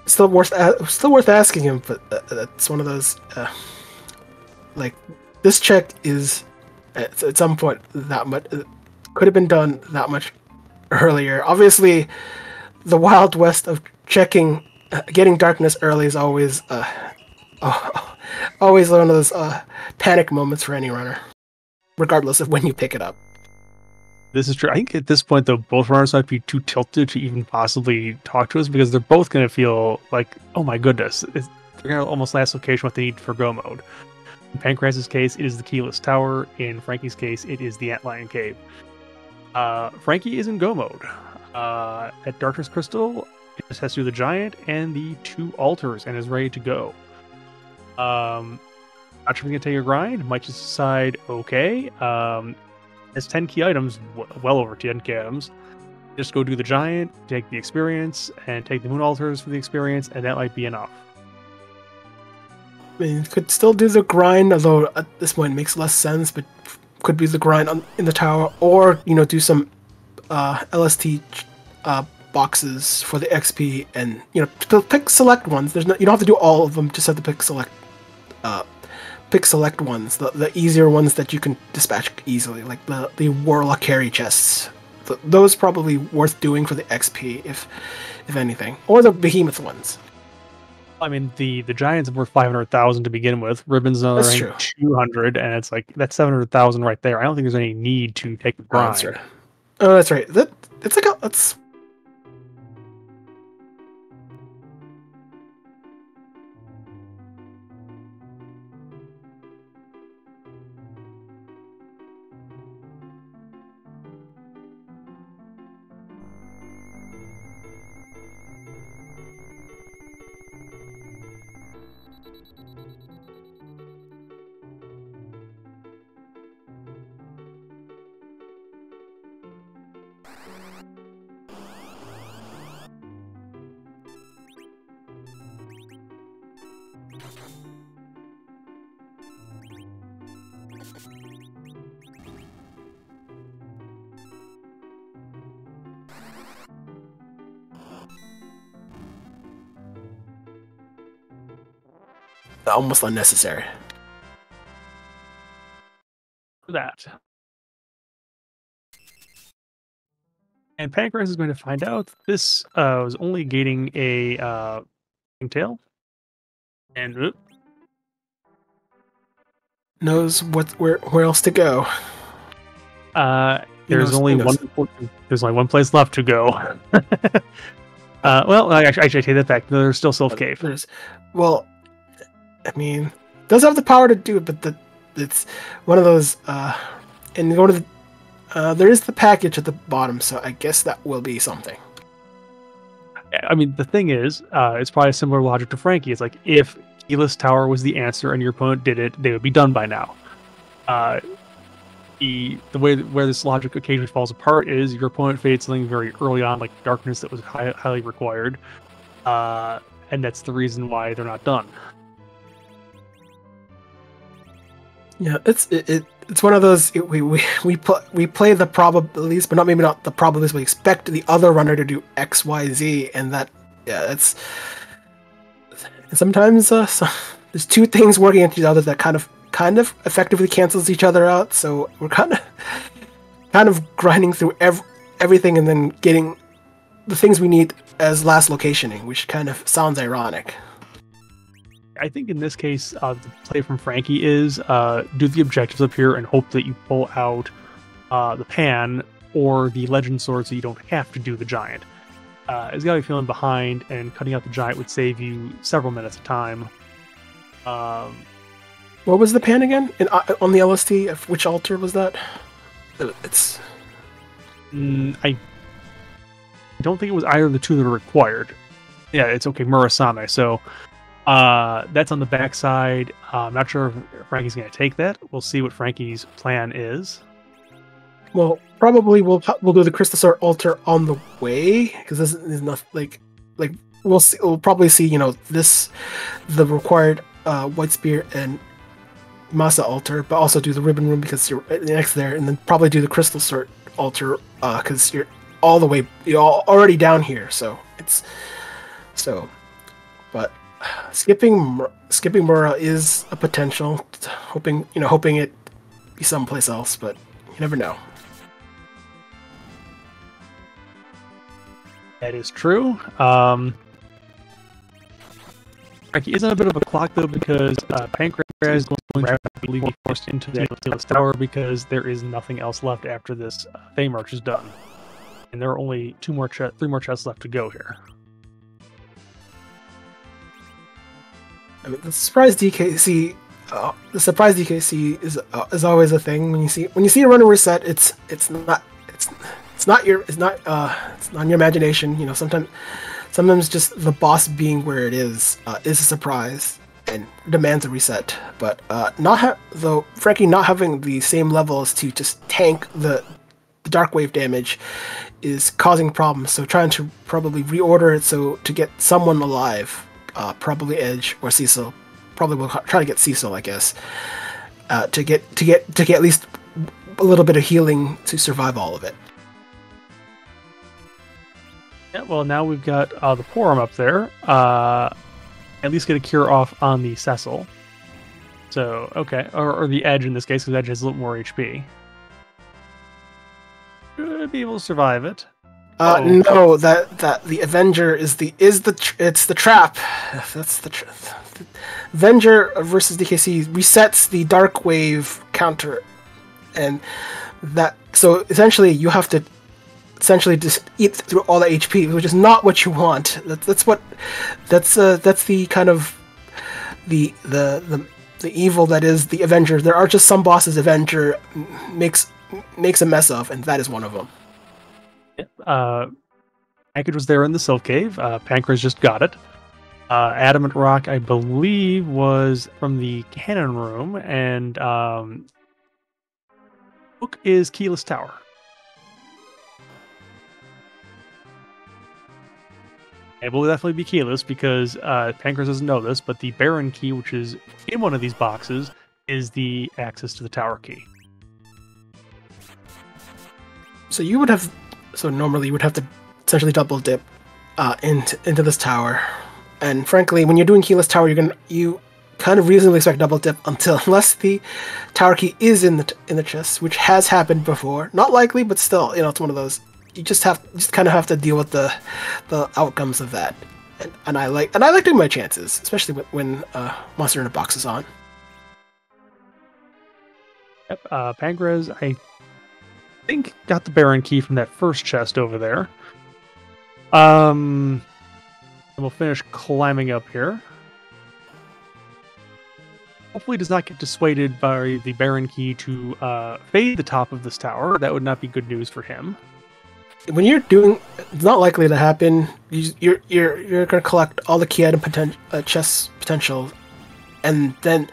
Still worth asking him, but that's one of those. Like, this check is at some point that much could have been done that much earlier. Obviously, the Wild West of checking, getting darkness early is always always one of those panic moments for any runner, regardless of when you pick it up. This is true. I think at this point, though, both runners might be too tilted to even possibly talk to us because they're both going to feel like, oh my goodness, they're going to almost last location what they need for go mode. In Pankraz's case, it is the Keyless Tower. In Frankie's case, it is the Antlion Cave. Frankie is in go mode. At Darkness Crystal, it just has to do the Giant and the 2 altars and is ready to go. Not sure if we can take a grind. Might just decide, okay. Has 10 key items, well over 10 key items. Just go do the Giant, take the experience, and take the Moon Altars for the experience, and that might be enough. I mean, could still do the grind, although at this point it makes less sense, but could be the grind in the tower, or, do some LST boxes for the XP, and, pick select ones. You don't have to do all of them, just have to pick select ones, the easier ones that you can dispatch easily, like the Warlock carry chests. Those probably worth doing for the XP, if anything, or the Behemoth ones. I mean, the Giants are worth 500,000 to begin with. Ribbon's another 200, and it's like that's 700,000 right there. I don't think there's any need to take the grind. Oh, that's right. It's like that's. Almost unnecessary. That. And Pancraz is going to find out this was only gating a tail. And Knows where else to go. there's only one place left to go. Well, actually, I take that back. There's still Sylph Cave. Well, I mean, does have the power to do it, but it's one of those. And go to the. There is the package at the bottom, so I guess that will be something. I mean, the thing is, it's probably a similar logic to Frankie. It's like if Keyless Tower was the answer and your opponent did it, they would be done by now. The way where this logic occasionally falls apart is your opponent faded something very early on, like Darkness, that was highly required, and that's the reason why they're not done. Yeah, it's one of those we play the probabilities, but maybe not the probabilities. We expect the other runner to do X, Y, Z, and that it's sometimes there's two things working against each other that kind of effectively cancels each other out. So we're kind of grinding through everything and then getting the things we need as last locationing, which kind of sounds ironic. I think in this case, the play from Frankie is do the objectives up here and hope that you pull out the pan or the legend sword so you don't have to do the giant. It's got to be feeling behind, and cutting out the giant would save you several minutes of time. What was the pan again? On the LST? Which altar was that? It's. I don't think it was either of the two that are required. Yeah, it's okay, Murasame. So that's on the backside. I'm not sure if Frankie's going to take that. We'll see what Frankie's plan is. Well, probably we'll do the Crystal Sword altar on the way, because this is not like we'll see. We'll probably see the required White Spear and Masa altar, but also do the Ribbon Room because you're next there, and then probably do the Crystal Sword altar because you're already down here. But skipping Mura is a potential. Hoping it be someplace else, but you never know. That is true. Frankie is on a bit of a clock though, because Pancraz is going to rapidly be forced into the Keyless Tower because there is nothing else left after this Fey March is done, and there are only three more chests left to go here. I mean, the surprise DKC is always a thing. When you see a runner reset, it's not your imagination. Sometimes just the boss being where it is a surprise and demands a reset. But Frankie not having the same levels to just tank the dark wave damage is causing problems. So trying to probably reorder it so to get someone alive. Probably Edge or Cecil. Probably will try to get Cecil, I guess, to get at least a little bit of healing to survive all of it. Yeah, well, now we've got the Porum up there. At least get a cure off on the Cecil. So, okay, or the Edge in this case, because Edge has a little more HP. Should be able to survive it. No, that the Avenger it's the trap. That's the Avenger versus DKC resets the Dark Wave counter, and so essentially you have to just eat through all the HP, which is not what you want. That's the kind of the evil that is the Avenger. There are just some bosses Avenger makes a mess of, and that is one of them. Package was there in the Sylph Cave. Pancraz just got it. Adamant Rock, I believe, was from the cannon room, and Book is Keyless Tower. It will definitely be keyless because Pankraz doesn't know this, but the Baron key, which is in one of these boxes, is the access to the tower key. So you would have, so normally you would have to essentially double dip into this tower, and frankly, when you're doing keyless tower, you kind of reasonably expect double dip unless the tower key is in the chest, which has happened before. Not likely, but still, it's one of those. You just kind of have to deal with the outcomes of that, and I like taking my chances, especially when Monster in a Box is on. Yep, Pankraz, I think, got the Baron key from that first chest over there. And we'll finish climbing up here. Hopefully does not get dissuaded by the Baron key to fade the top of this tower. That would not be good news for him. When you're doing, it's not likely to happen. You're gonna collect all the key item chest potential, and do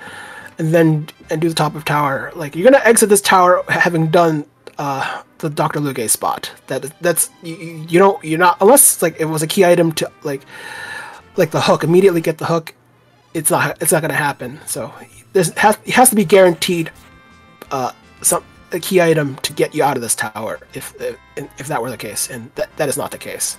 the top of tower. Like, you're gonna exit this tower having done the Dr. Luge spot. You're not, unless like it was a key item to like the hook. Immediately get the hook. It's not gonna happen. So it has to be guaranteed a key item to get you out of this tower if that were the case, and that is not the case.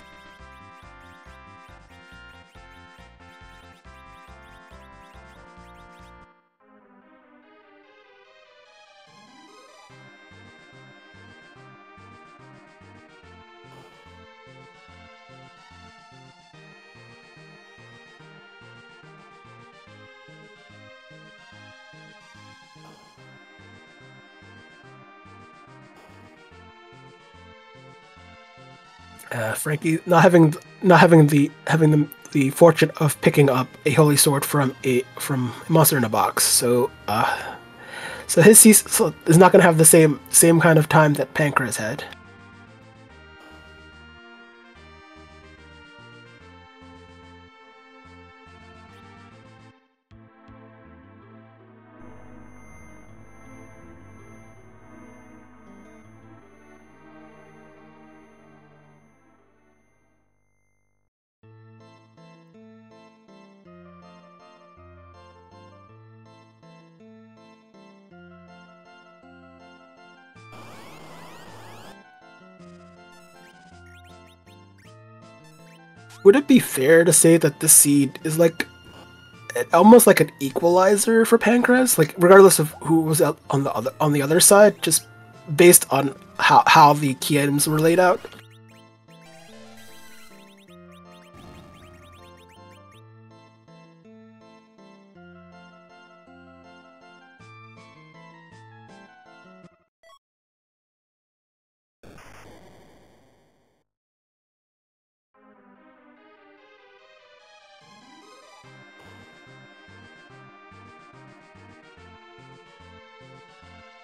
Frankie not having the fortune of picking up a holy sword from Monster in a Box, so his is not going to have the same kind of time that Pankraz had. Would it be fair to say that this seed is like almost like an equalizer for Pankraz, like regardless of who was out on the other side, just based on how the key items were laid out?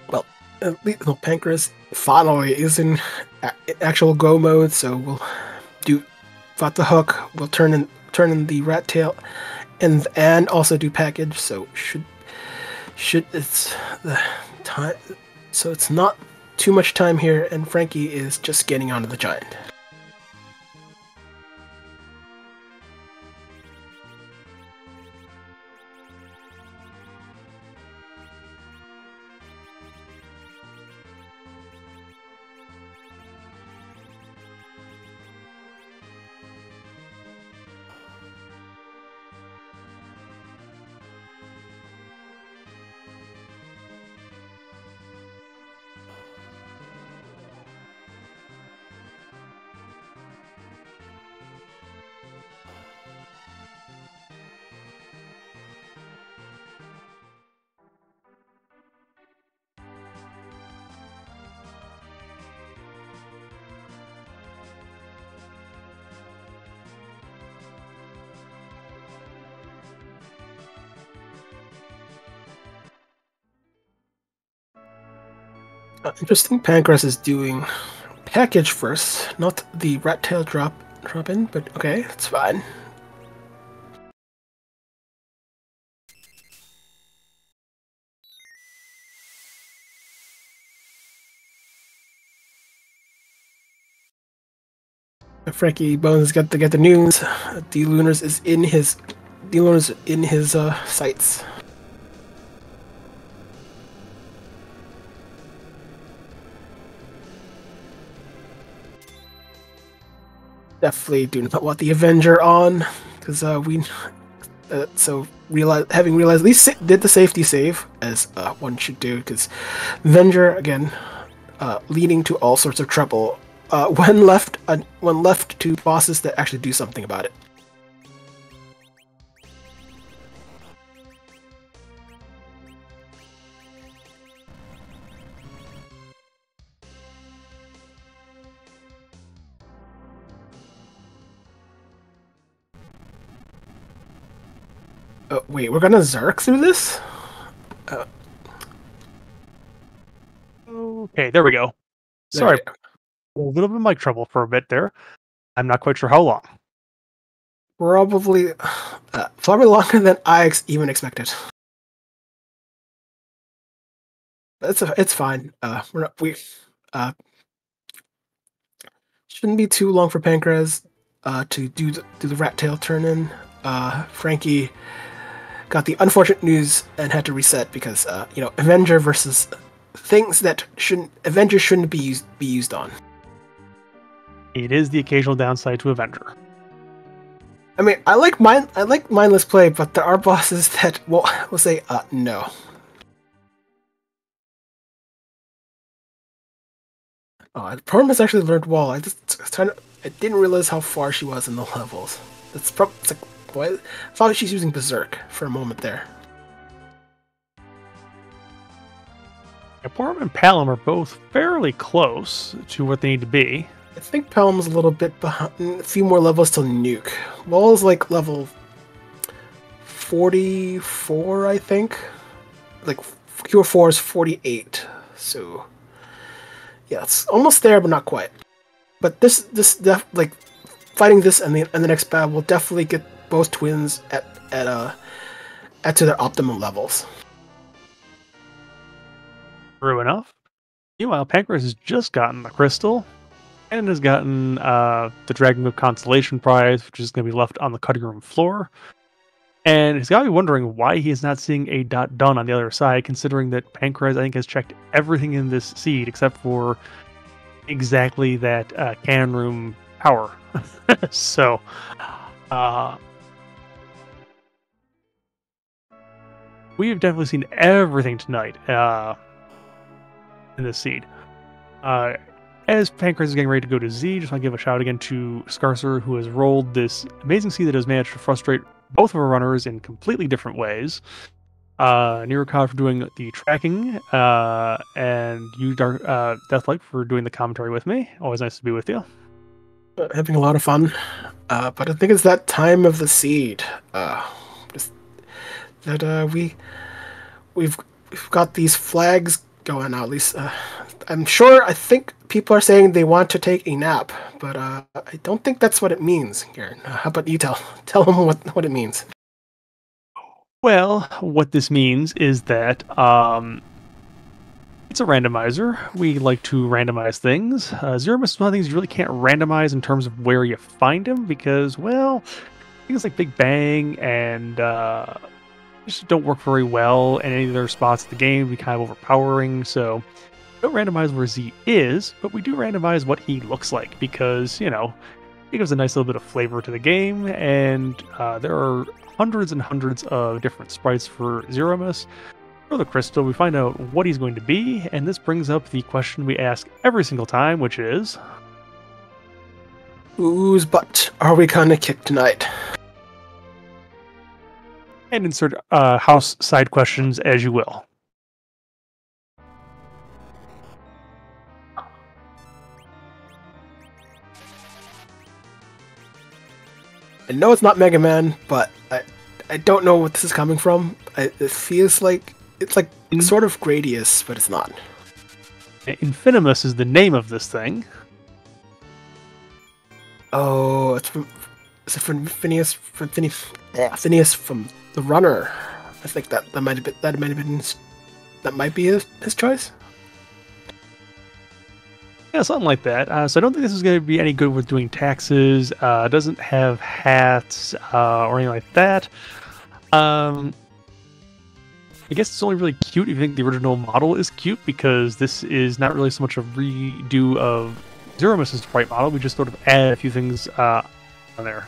Well, at least Pankraz finally is in actual go mode, so we'll got the hook. We'll turn in the rat tail, and also do package. So should it's the time. So it's not too much time here, and Frankie is just getting onto the giant. Interesting. Pankraz is doing package first, not the rat tail drop in, but okay, it's fine. Frankie Bones got to get the news. D-Lunars is in his sights. Definitely do not want the Avenger on, because having realized at least did the safety save as one should do, because Avenger again leading to all sorts of trouble when left to bosses that actually do something about it. Wait, we're gonna Zerk through this? Okay, there we go. Sorry, a little bit of mic trouble for a bit there. I'm not quite sure how long. Probably longer than I even expected. It's fine. Shouldn't be too long for xPankraz to do the rat tail turn in. Frankie got the unfortunate news and had to reset because Avenger versus things that Avenger shouldn't be used on. It is the occasional downside to Avenger. I mean, I like mindless play, but there are bosses that will say no. Oh, Perm actually learned Wall. I didn't realize how far she was in the levels. It's like, what? I thought she's using Berserk for a moment there. Porm and Palom are both fairly close to what they need to be. I think Palom's a little bit behind, a few more levels till Nuke. Wall is like level 44, I think. Like Cure 4 is 48, so yeah, it's almost there, but not quite. But like fighting this and the next battle will definitely get both twins at to their optimum levels. True enough. Meanwhile, xPankraz has just gotten the crystal and has gotten the Dragon Whip Constellation Prize, which is going to be left on the cutting room floor. And he's got to be wondering why he is not seeing a dot done on the other side, considering that xPankraz, I think, has checked everything in this seed except for exactly that cannon room power. So, we have definitely seen everything tonight in this seed. As xPankraz is getting ready to go to Z, just want to give a shout out again to Scarcer, who has rolled this amazing seed that has managed to frustrate both of our runners in completely different ways. Nirukov for doing the tracking, and you, Deathlight, for doing the commentary with me. Always nice to be with you. Having a lot of fun, but I think it's that time of the seed. We've got these flags going out. At least I think people are saying they want to take a nap, but I don't think that's what it means, Garen. How about you tell them what it means? Well, what this means is that it's a randomizer. We like to randomize things. Zemus is one of the things you really can't randomize in terms of where you find them because, well, things like Big Bang and just don't work very well, and any of their spots in the game be kind of overpowering, so we don't randomize where Z is, but we do randomize what he looks like, because, it gives a nice little bit of flavor to the game, and there are hundreds and hundreds of different sprites for Zemus. For the crystal, we find out what he's going to be, and this brings up the question we ask every single time, which is, whose butt are we gonna kick tonight? And insert house side questions as you will. I know it's not Mega Man, but I don't know what this is coming from. It feels like it's like sort of Gradius, but it's not. Infinimus is the name of this thing. Oh, is it from Phineas? Phineas from the Runner. I think that might be his choice. Yeah, something like that. So I don't think this is going to be any good with doing taxes. It doesn't have hats or anything like that. I guess it's only really cute if you think the original model is cute, because this is not really so much a redo of Zemus's sprite model. We just sort of add a few things on there.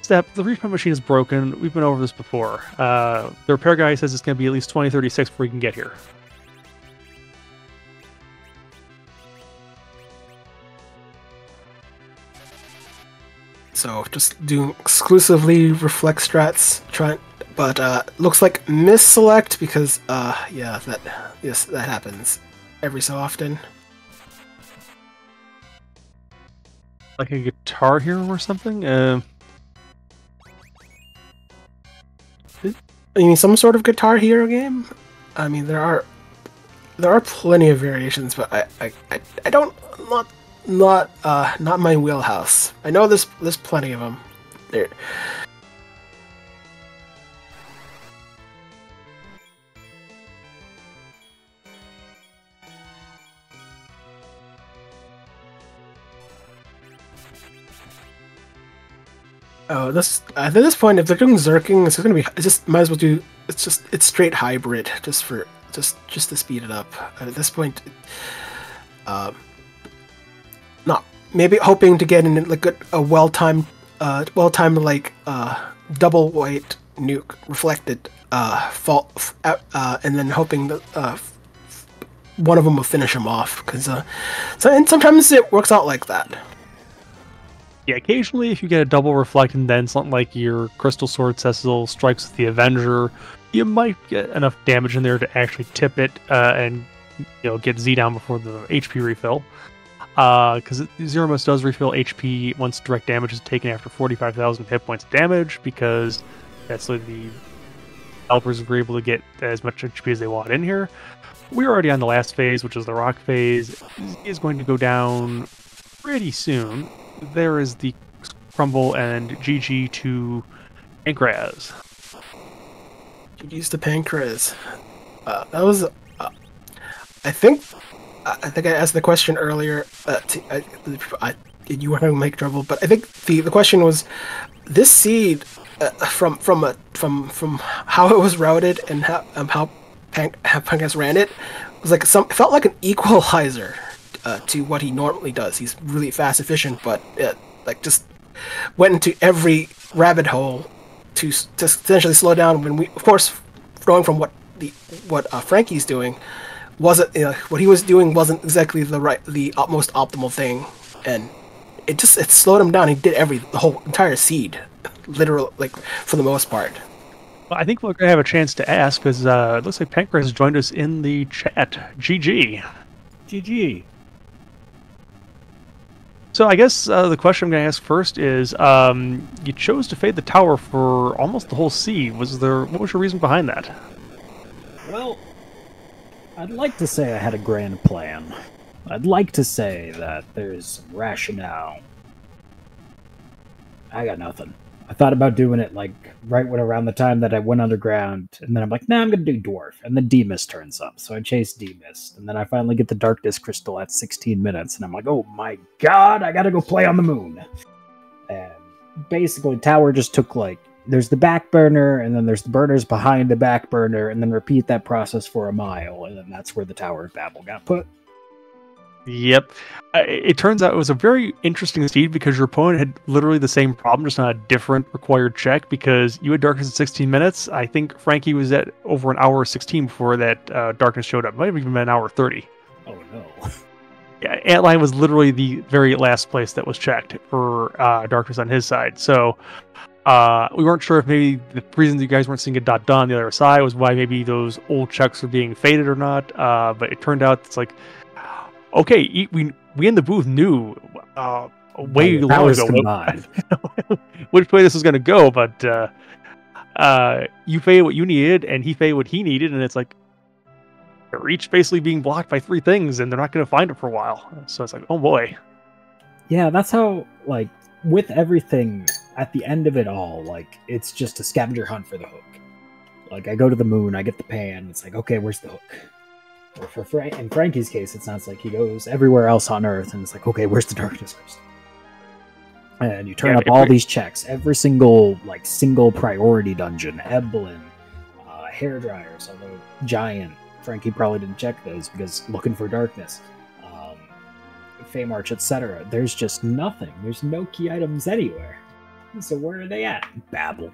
Step, the reprint machine is broken. We've been over this before. The repair guy says it's going to be at least 2036 before we can get here. So just doing exclusively reflect strats, but looks like misselect because yeah, that happens every so often. Like a Guitar Hero or something? You mean some sort of Guitar Hero game? I mean there are plenty of variations, but I don't not my wheelhouse. I know there's plenty of them. There. Oh, at this point, if they're doing Zerking, it's gonna be. It's just might as well do. It's straight hybrid, just to speed it up. At this point, not maybe hoping to get in like a well-timed like double white nuke reflected fault, and then hoping that one of them will finish him off, because and sometimes it works out like that. Yeah, occasionally if you get a double reflect and then something like your Crystal Sword Cecil strikes with the Avenger, you might get enough damage in there to actually tip it and get Z down before the HP refill. Because Zemus does refill HP once direct damage is taken after 45,000 hit points of damage, because that's so the developers were able to get as much HP as they want in here. We're already on the last phase, which is the rock phase. It is going to go down pretty soon. There is the crumble, and GG to xPankraz. GG's to xPankraz. That was, I think I asked the question earlier. You were going to make trouble, but I think the question was this seed from how it was routed and how xPankraz ran it was like it felt like an equalizer to what he normally does. He's really fast, efficient, but like just went into every rabbit hole to essentially slow down. When we, of course, going from what Frankie's doing, wasn't what he was doing wasn't exactly the most optimal thing, and it slowed him down. He did the whole entire seed, literally, like for the most part. Well, I think we're gonna have a chance to ask, because it looks like xPankraz has joined us in the chat. GG. GG. So I guess the question I'm going to ask first is, you chose to fade the tower for almost the whole seed. What was your reason behind that? Well, I'd like to say I had a grand plan. I'd like to say that there's some rationale. I got nothing. I thought about doing it like around the time that I went underground, and then I'm like, nah, I'm gonna do dwarf, and then D-Mist turns up, so I chase D-Mist, and then I finally get the Darkness Crystal at 16 minutes, and I'm like, oh my god, I gotta go play on the moon. And basically, tower just took there's the back burner, and then there's the burners behind the back burner, and then repeat that process for a mile, and then that's where the Tower of Babel got put. Yep. It turns out it was a very interesting seed, because your opponent had literally the same problem, just on a different required check, because you had darkness at 16 minutes. I think Frankie was at over an hour 16 before that darkness showed up. Might have even been an hour 30. Oh no. Yeah, Antline was literally the very last place that was checked for darkness on his side. So we weren't sure if maybe the reason that you guys weren't seeing a dot done on the other side was why maybe those old checks were being faded or not. But it turned out it's like, okay, we in the booth knew way long ago which way this was going to go, but you faded what you needed, and he faded what he needed, and it's like they're each basically being blocked by three things, and they're not going to find it for a while. So it's like, oh boy. Yeah, that's how, with everything, at the end of it all, it's just a scavenger hunt for the hook. I go to the moon, I get the pan, it's like, okay, where's the hook? In Frankie's case, it sounds like he goes everywhere else on Earth, and it's like, okay, where's the darkness crystal? And you turn up all these checks, every single single priority dungeon, Eblin, hair dryers, although giant. Frankie probably didn't check those because looking for darkness, Feymarch, etc. There's just nothing. There's no key items anywhere. So where are they at? Babel.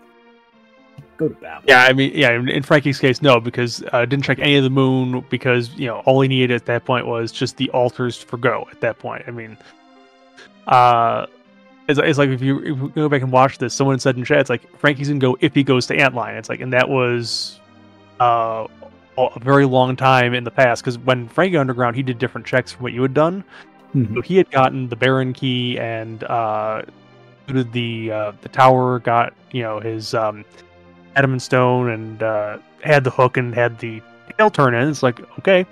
Go to Babel. Yeah, I mean, in Frankie's case, no, because didn't check any of the moon because all he needed at that point was just the altars for go. At that point, I mean, it's like if you go back and watch this, someone said in chat, it's like Frankie's gonna go if he goes to Antline. It's like, and that was a very long time in the past, because when Frankie Underground, he did different checks from what you had done. So he had gotten the Baron key and looted the tower, got his adamant stone, and had the hook and had the tail turn in. It's like, okay.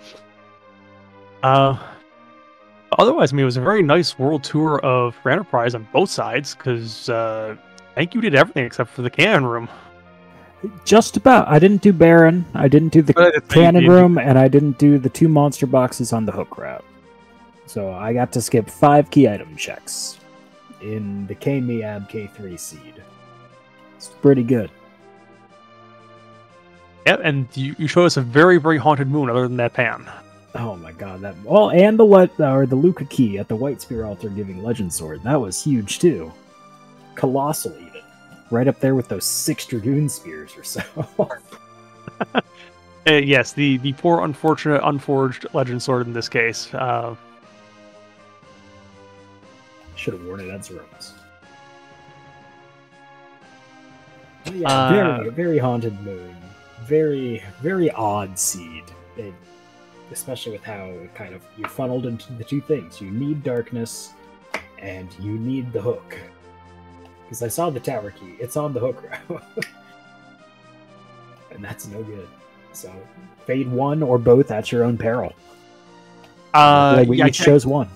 Otherwise, I mean, it was a very nice world tour of Enterprise on both sides, because I think you did everything except for the cannon room. Just about. I didn't do Baron, I didn't do the cannon room, and I didn't do the 2 monster boxes on the hook route. So I got to skip 5 key item checks in the K-Meab K3 seed. It's pretty good. Yeah, and you showed us a very, very haunted moon other than that pan. Oh my god, that and the Luca key at the White Spear altar giving Legend Sword. That was huge too. Colossal even. Right up there with those 6 Dragoon Spears or so. Yes, the poor unfortunate unforged Legend Sword in this case. Should have worn it as robes. Yeah, very, very haunted moon. Very, very odd seed. Especially with how it kind of you funneled into the 2 things. You need darkness, and you need the hook. Because I saw the tower key. It's on the hook route. And that's no good. So, fade one or both at your own peril. We each chose one.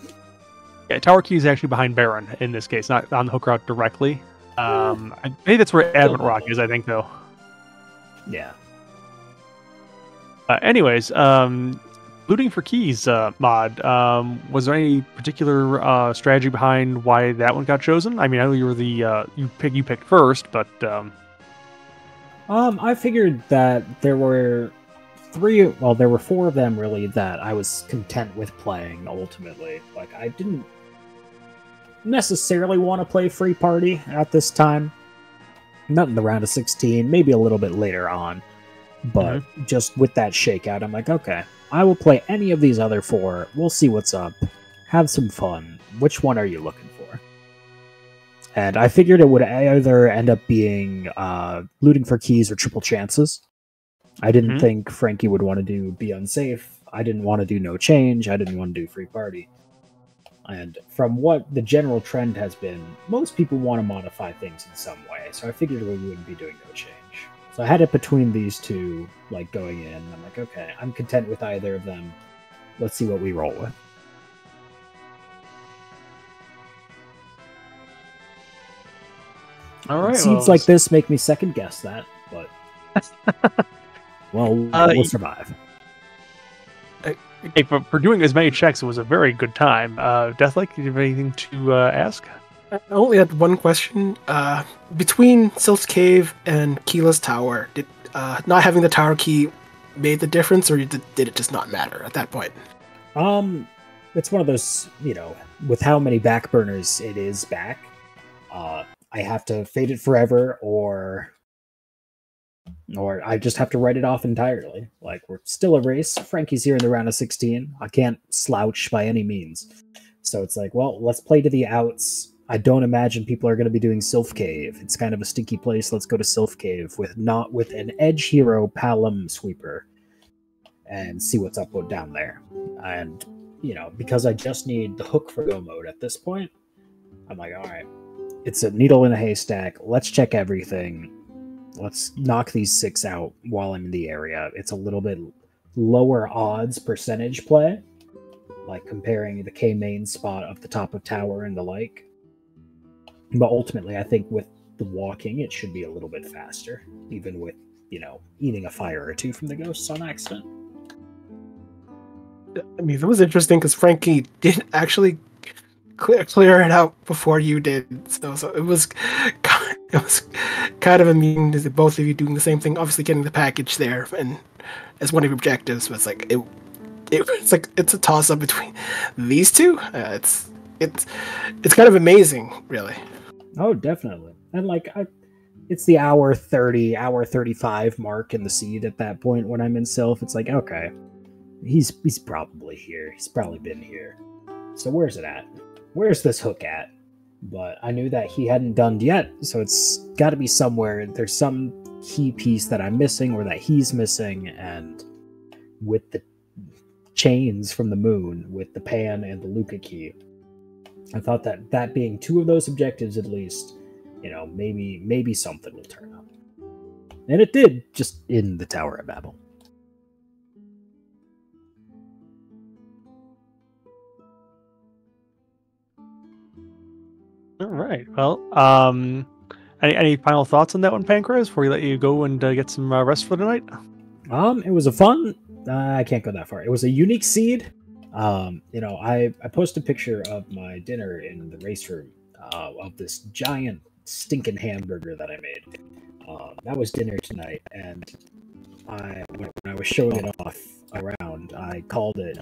Yeah, tower key is actually behind Baron in this case, not on the hook route directly. Maybe that's where Adamant Rock is, I think, though. Yeah. Anyways, looting for keys mod. Was there any particular strategy behind why that one got chosen? I mean, I know you were the you picked first, but I figured that there were 4 of them really that I was content with playing ultimately. Like, I didn't necessarily want to play free party at this time. Not in the round of 16, maybe a little bit later on. But just with that shakeout, I'm like, okay, I will play any of these other 4. We'll see what's up. Have some fun. Which one are you looking for? And I figured it would either end up being looting for keys or triple chances. I didn't think Frankie would want to do Be Unsafe. I didn't want to do No Change. I didn't want to do Free Party. And from what the general trend has been, most people want to modify things in some way. So I figured we wouldn't be doing No Change. So I had it between these 2, like, going in. I'm like, okay, I'm content with either of them. Let's see what we roll with. all right. Seeds like this make me second guess that, but well, we'll survive. Hey, for doing as many checks, it was a very good time. Deathlike, do you have anything to ask? I only had one question. Between Sylph's Cave and Keela's Tower, did not having the tower key made the difference, or did it just not matter at that point? It's one of those, with how many backburners it is back, I have to fade it forever, or I just have to write it off entirely. Like, we're still a race. Frankie's here in the round of 16. I can't slouch by any means. So it's like, well, let's play to the outs. I don't imagine people are going to be doing Sylph Cave. It's kind of a stinky place. Let's go to Sylph Cave with an edge hero Palom Sweeper and see what's up down there. And, because I just need the hook for go mode at this point, I'm like, all right, it's a needle in a haystack. Let's check everything. Let's knock these 6 out while I'm in the area. It's a little bit lower odds percentage play, like comparing the K main spot up the top of tower and the like. But ultimately, I think with the walking, it should be a little bit faster, even with, eating a fire or 2 from the ghosts on accident. I mean, that was interesting because Frankie did actually clear it out before you did. So it was kind of amusing to both of you doing the same thing. Obviously, getting the package there and as one of your objectives was like it's a toss up between these two. It's kind of amazing, really. Oh, definitely. And like it's the hour 30, hour 35 mark in the seed at that point when I'm in Sylph. It's like, okay, he's probably here. He's probably been here. So where's it at? Where's this hook at? But I knew that he hadn't done yet, so it's got to be somewhere. There's some key piece that I'm missing or that he's missing, and with the chains from the moon, with the pan and the Luca key, I thought that being two of those objectives at least, maybe something will turn up. And it did, just in the Tower of Babel. All right. Well, any final thoughts on that one, Pankraz, before we let you go and get some rest for the night? It was a fun. I can't go that far. It was a unique seed. I posted a picture of my dinner in the race room of this giant stinking hamburger that I made. That was dinner tonight, and when I was showing it off around, I called it,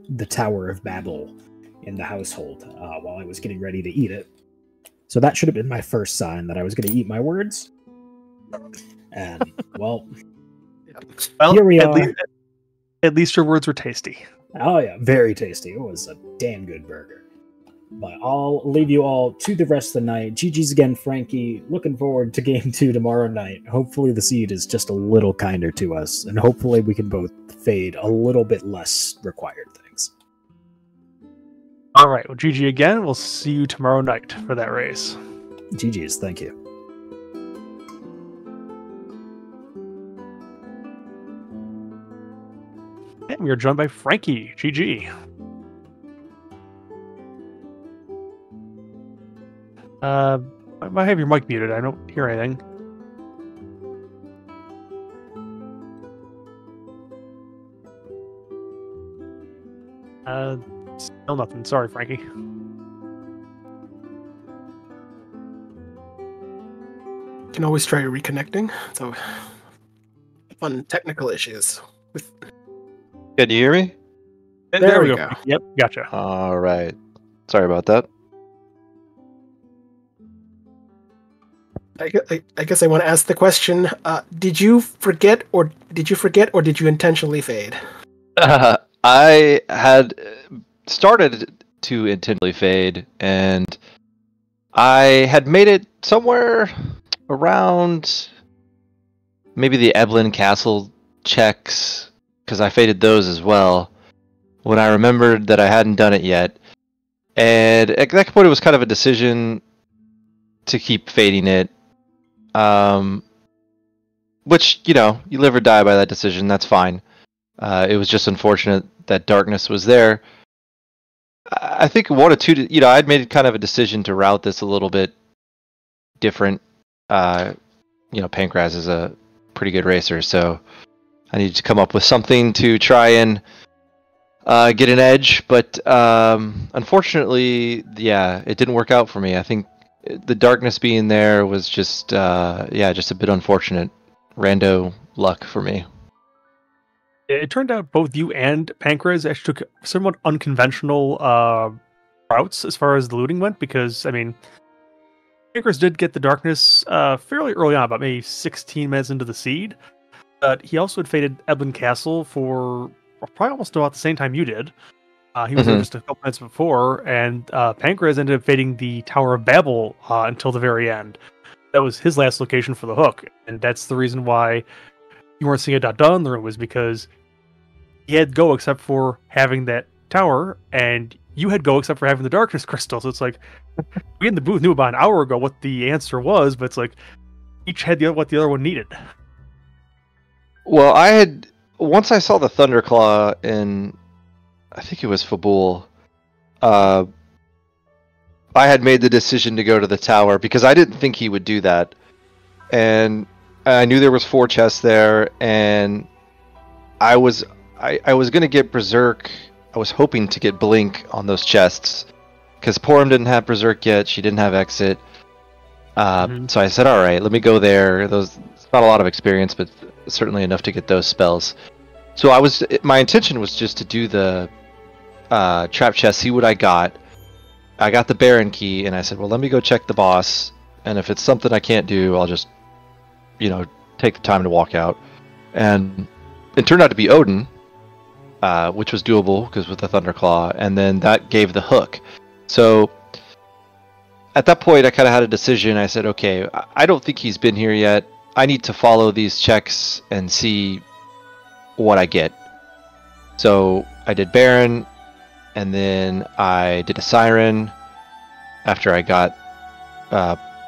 the Tower of Babel in the household while I was getting ready to eat it. So that should have been my first sign that I was going to eat my words. And, well, here we are. At least your words were tasty. Oh, yeah, very tasty. It was a damn good burger. But I'll leave you all to the rest of the night. GG's again, Frankie. Looking forward to Game 2 tomorrow night. Hopefully the seed is just a little kinder to us, and hopefully we can both fade a little bit less required things. All right. Well, GG again. We'll see you tomorrow night for that race. GG's. Thank you. And we are joined by Frankie. GG. I might have your mic muted. I don't hear anything. Still nothing. Sorry, Frankie. Can always try reconnecting. So fun technical issues with. Can you hear me? There we go. Yep, gotcha. All right. Sorry about that. I guess I want to ask the question: did you forget, or did you intentionally fade? I had started to intentionally fade, and I had made it somewhere around maybe the Eblin Castle checks, because I faded those as well, when I remembered that I hadn't done it yet. And at that point, it was kind of a decision to keep fading it. Which, you live or die by that decision, that's fine. It was just unfortunate that darkness was there. I think one or two, I'd made kind of a decision to route this a little bit different. Pankraz is a pretty good racer, so I needed to come up with something to try and get an edge, but unfortunately, it didn't work out for me. I think the darkness being there was just a bit unfortunate. Rando luck for me. It turned out both you and Pankraz actually took somewhat unconventional routes as far as the looting went, because, Pankraz did get the darkness fairly early on, about maybe 16 minutes into the seed. But he also had faded Eblin Castle for probably almost about the same time you did. He was there just a couple minutes before, and Pankraz ended up fading the Tower of Babel until the very end. That was his last location for the hook, and that's the reason why you weren't seeing a dot done there, was because he had go except for having that tower, and you had go except for having the darkness crystal. So it's like, we in the booth knew about an hour ago what the answer was, but it's like each had what the other one needed. Well, once I saw the Thunderclaw in, I think it was Fabul, I had made the decision to go to the tower because I didn't think he would do that. And I knew there was 4 chests there, and I was going to get Berserk was hoping to get Blink on those chests because Porum didn't have Berserk yet. She didn't have Exit. So I said, all right, let me go there. It's not a lot of experience, but certainly enough to get those spells. So my intention was just to do the trap chest, see what I got. I got the Baron key, and I said, well, let me go check the boss, and if it's something I can't do, I'll just, take the time to walk out. And it turned out to be Odin, which was doable because with the Thunderclaw, and then that gave the hook. So at that point, I kind of had a decision. I said, okay, I don't think he's been here yet. I need to follow these checks and see what I get. So I did Baron, and then I did a Siren after I got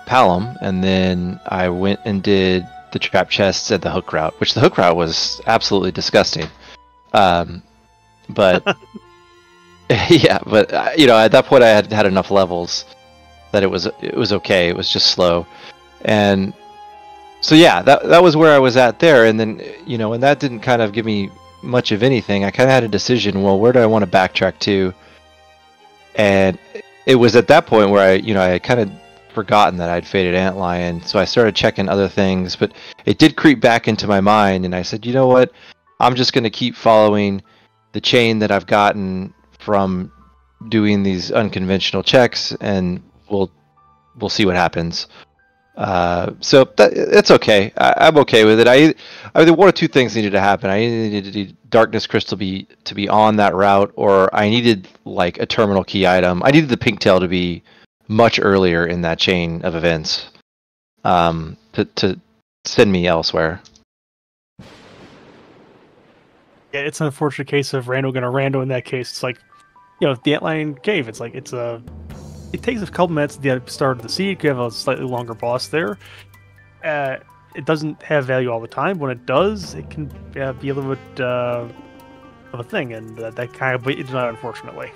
Palom, and then I went and did the trap chests and the hook route, which the hook route was absolutely disgusting. But yeah, but at that point I had enough levels that it was okay. It was just slow, and so yeah, that was where I was at there. And then and that didn't kind of give me much of anything. I kind of had a decision. Well, where do I want to backtrack to? And it was at that point where I had kind of forgotten that I'd faded Antlion, so I started checking other things. But it did creep back into my mind, and I said, you know what? I'm just going to keep following the chain that I've gotten from doing these unconventional checks, and we'll see what happens. So it's okay. I'm okay with it. I mean, one or two things needed to happen. I needed the Darkness Crystal to be on that route, or I needed like a terminal key item. I needed the Pink Tail to be much earlier in that chain of events to send me elsewhere. Yeah, it's an unfortunate case of Rando gonna Rando in that case. It's like, the Antlion Cave. It's like it takes a couple minutes at the start of the seed. You could have a slightly longer boss there. It doesn't have value all the time. When it does, it can be a little bit of a thing, and that kind of it's not, unfortunately.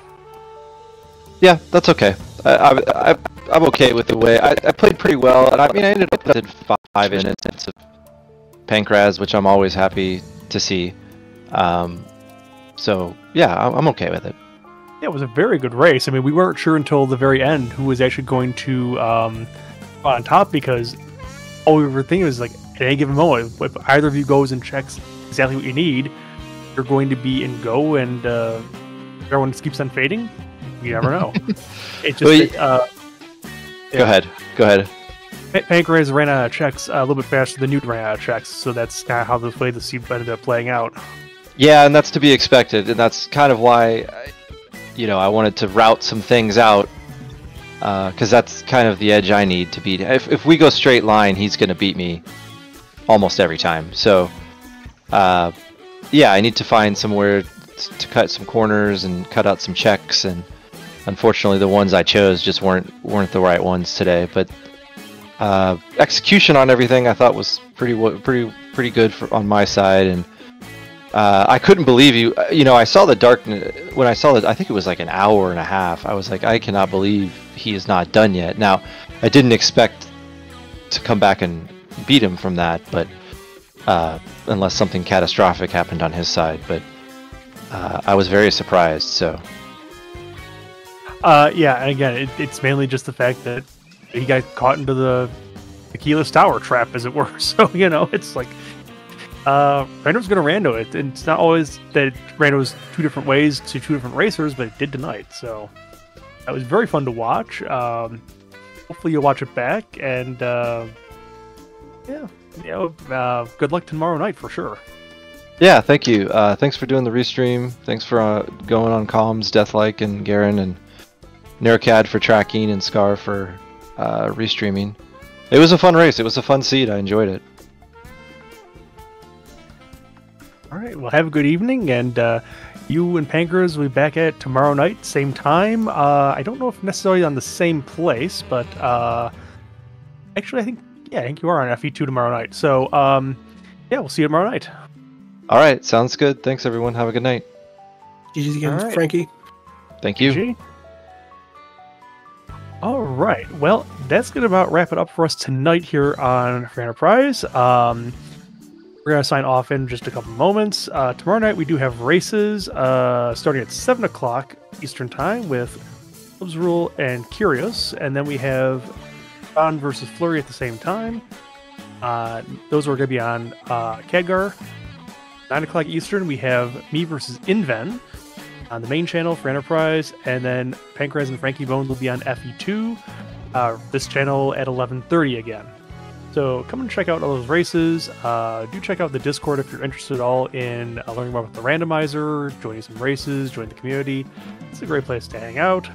Yeah, that's okay. I'm okay with the way I played pretty well, and I mean I ended up with 5 minutes of xPankraz, which I'm always happy to see. So yeah, I'm okay with it. Yeah, it was a very good race. I mean, we weren't sure until the very end who was actually going to on top, because all we were thinking was like, at any given moment, if either of you goes and checks exactly what you need, you're going to be in go, and everyone just keeps on fading. You never know. It just Go ahead. xPankraz ran out of checks a little bit faster than Newt ran out of checks, so that's kind of how the way the seed ended up playing out. Yeah, and that's to be expected, and that's kind of why I wanted to route some things out, because that's kind of the edge I need to beat. If we go straight line, he's going to beat me almost every time. So, yeah, I need to find somewhere to cut some corners and cut out some checks, and unfortunately, the ones I chose just weren't the right ones today. But execution on everything I thought was pretty good on my side, and I couldn't believe you. I saw the darkness when I saw it. I think it was like an hour and a half. I was like, I cannot believe he is not done yet. Now, I didn't expect to come back and beat him from that, but unless something catastrophic happened on his side. But I was very surprised. So. Yeah, and again, it's mainly just the fact that he got caught into the keyless tower trap, as it were. So it's like. Rando's gonna rando it, and it's not always that randos two different ways to two different racers, but it did tonight, so that was very fun to watch. Hopefully you'll watch it back, and good luck tomorrow night for sure. Yeah, thank you. Thanks for doing the restream. Thanks for going on comms, Deathlike and Garen, and Nercad for tracking, and Scar for restreaming. It was a fun race. It was a fun seed. I enjoyed it. All right, well, have a good evening, and you and Pankraz will be back at tomorrow night, same time. I don't know if necessarily on the same place, but actually, I think you are on FE2 tomorrow night. So, yeah, we'll see you tomorrow night. All right, sounds good. Thanks, everyone. Have a good night. GG's again, All right. Frankie. Thank you. GG. All right, well, that's going to about wrap it up for us tonight here on Free Enterprise. We're we're going to sign off in just a couple moments. Tomorrow night we do have races starting at 7 o'clock Eastern Time with Clubs Rule and Curious. And then we have John versus Flurry at the same time. Those are going to be on Khadgar. 9 o'clock Eastern, we have me versus Inven on the main channel for Enterprise. And then xPankraz and frankiebones will be on FE2. This channel at 11:30 again. So come and check out all those races. Do check out the Discord if you're interested at all in learning more about the randomizer, joining some races, join the community. It's a great place to hang out.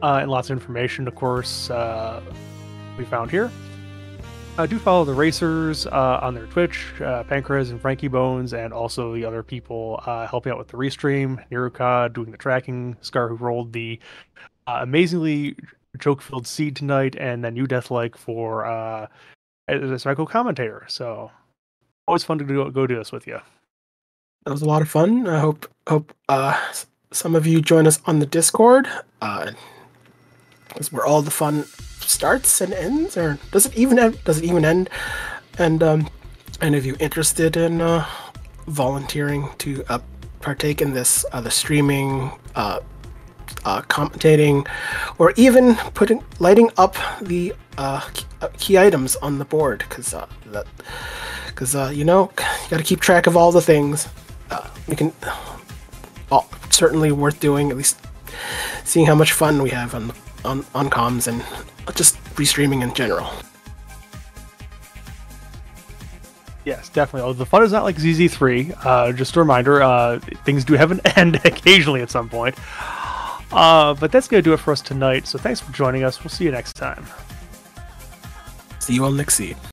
And lots of information, of course, we found here. Do follow the racers on their Twitch, xPankraz and frankiebones, and also the other people helping out with the restream. Niruka doing the tracking, Scar who rolled the amazingly joke-filled seed tonight, and then you Deathlike for as my co-commentator. So always fun to go do this with you. That was a lot of fun. I hope some of you join us on the Discord. That's where all the fun starts and ends, or does it even end? And any of you interested in volunteering to partake in this, the streaming, commentating, or even lighting up the key items on the board, because you know, you got to keep track of all the things. We can certainly worth doing, at least seeing how much fun we have on comms and just restreaming in general. Yes, definitely. The fun is not like ZZ3. Just a reminder, things do have an end occasionally at some point. But that's going to do it for us tonight. So thanks for joining us. We'll see you next time. See you all next seed.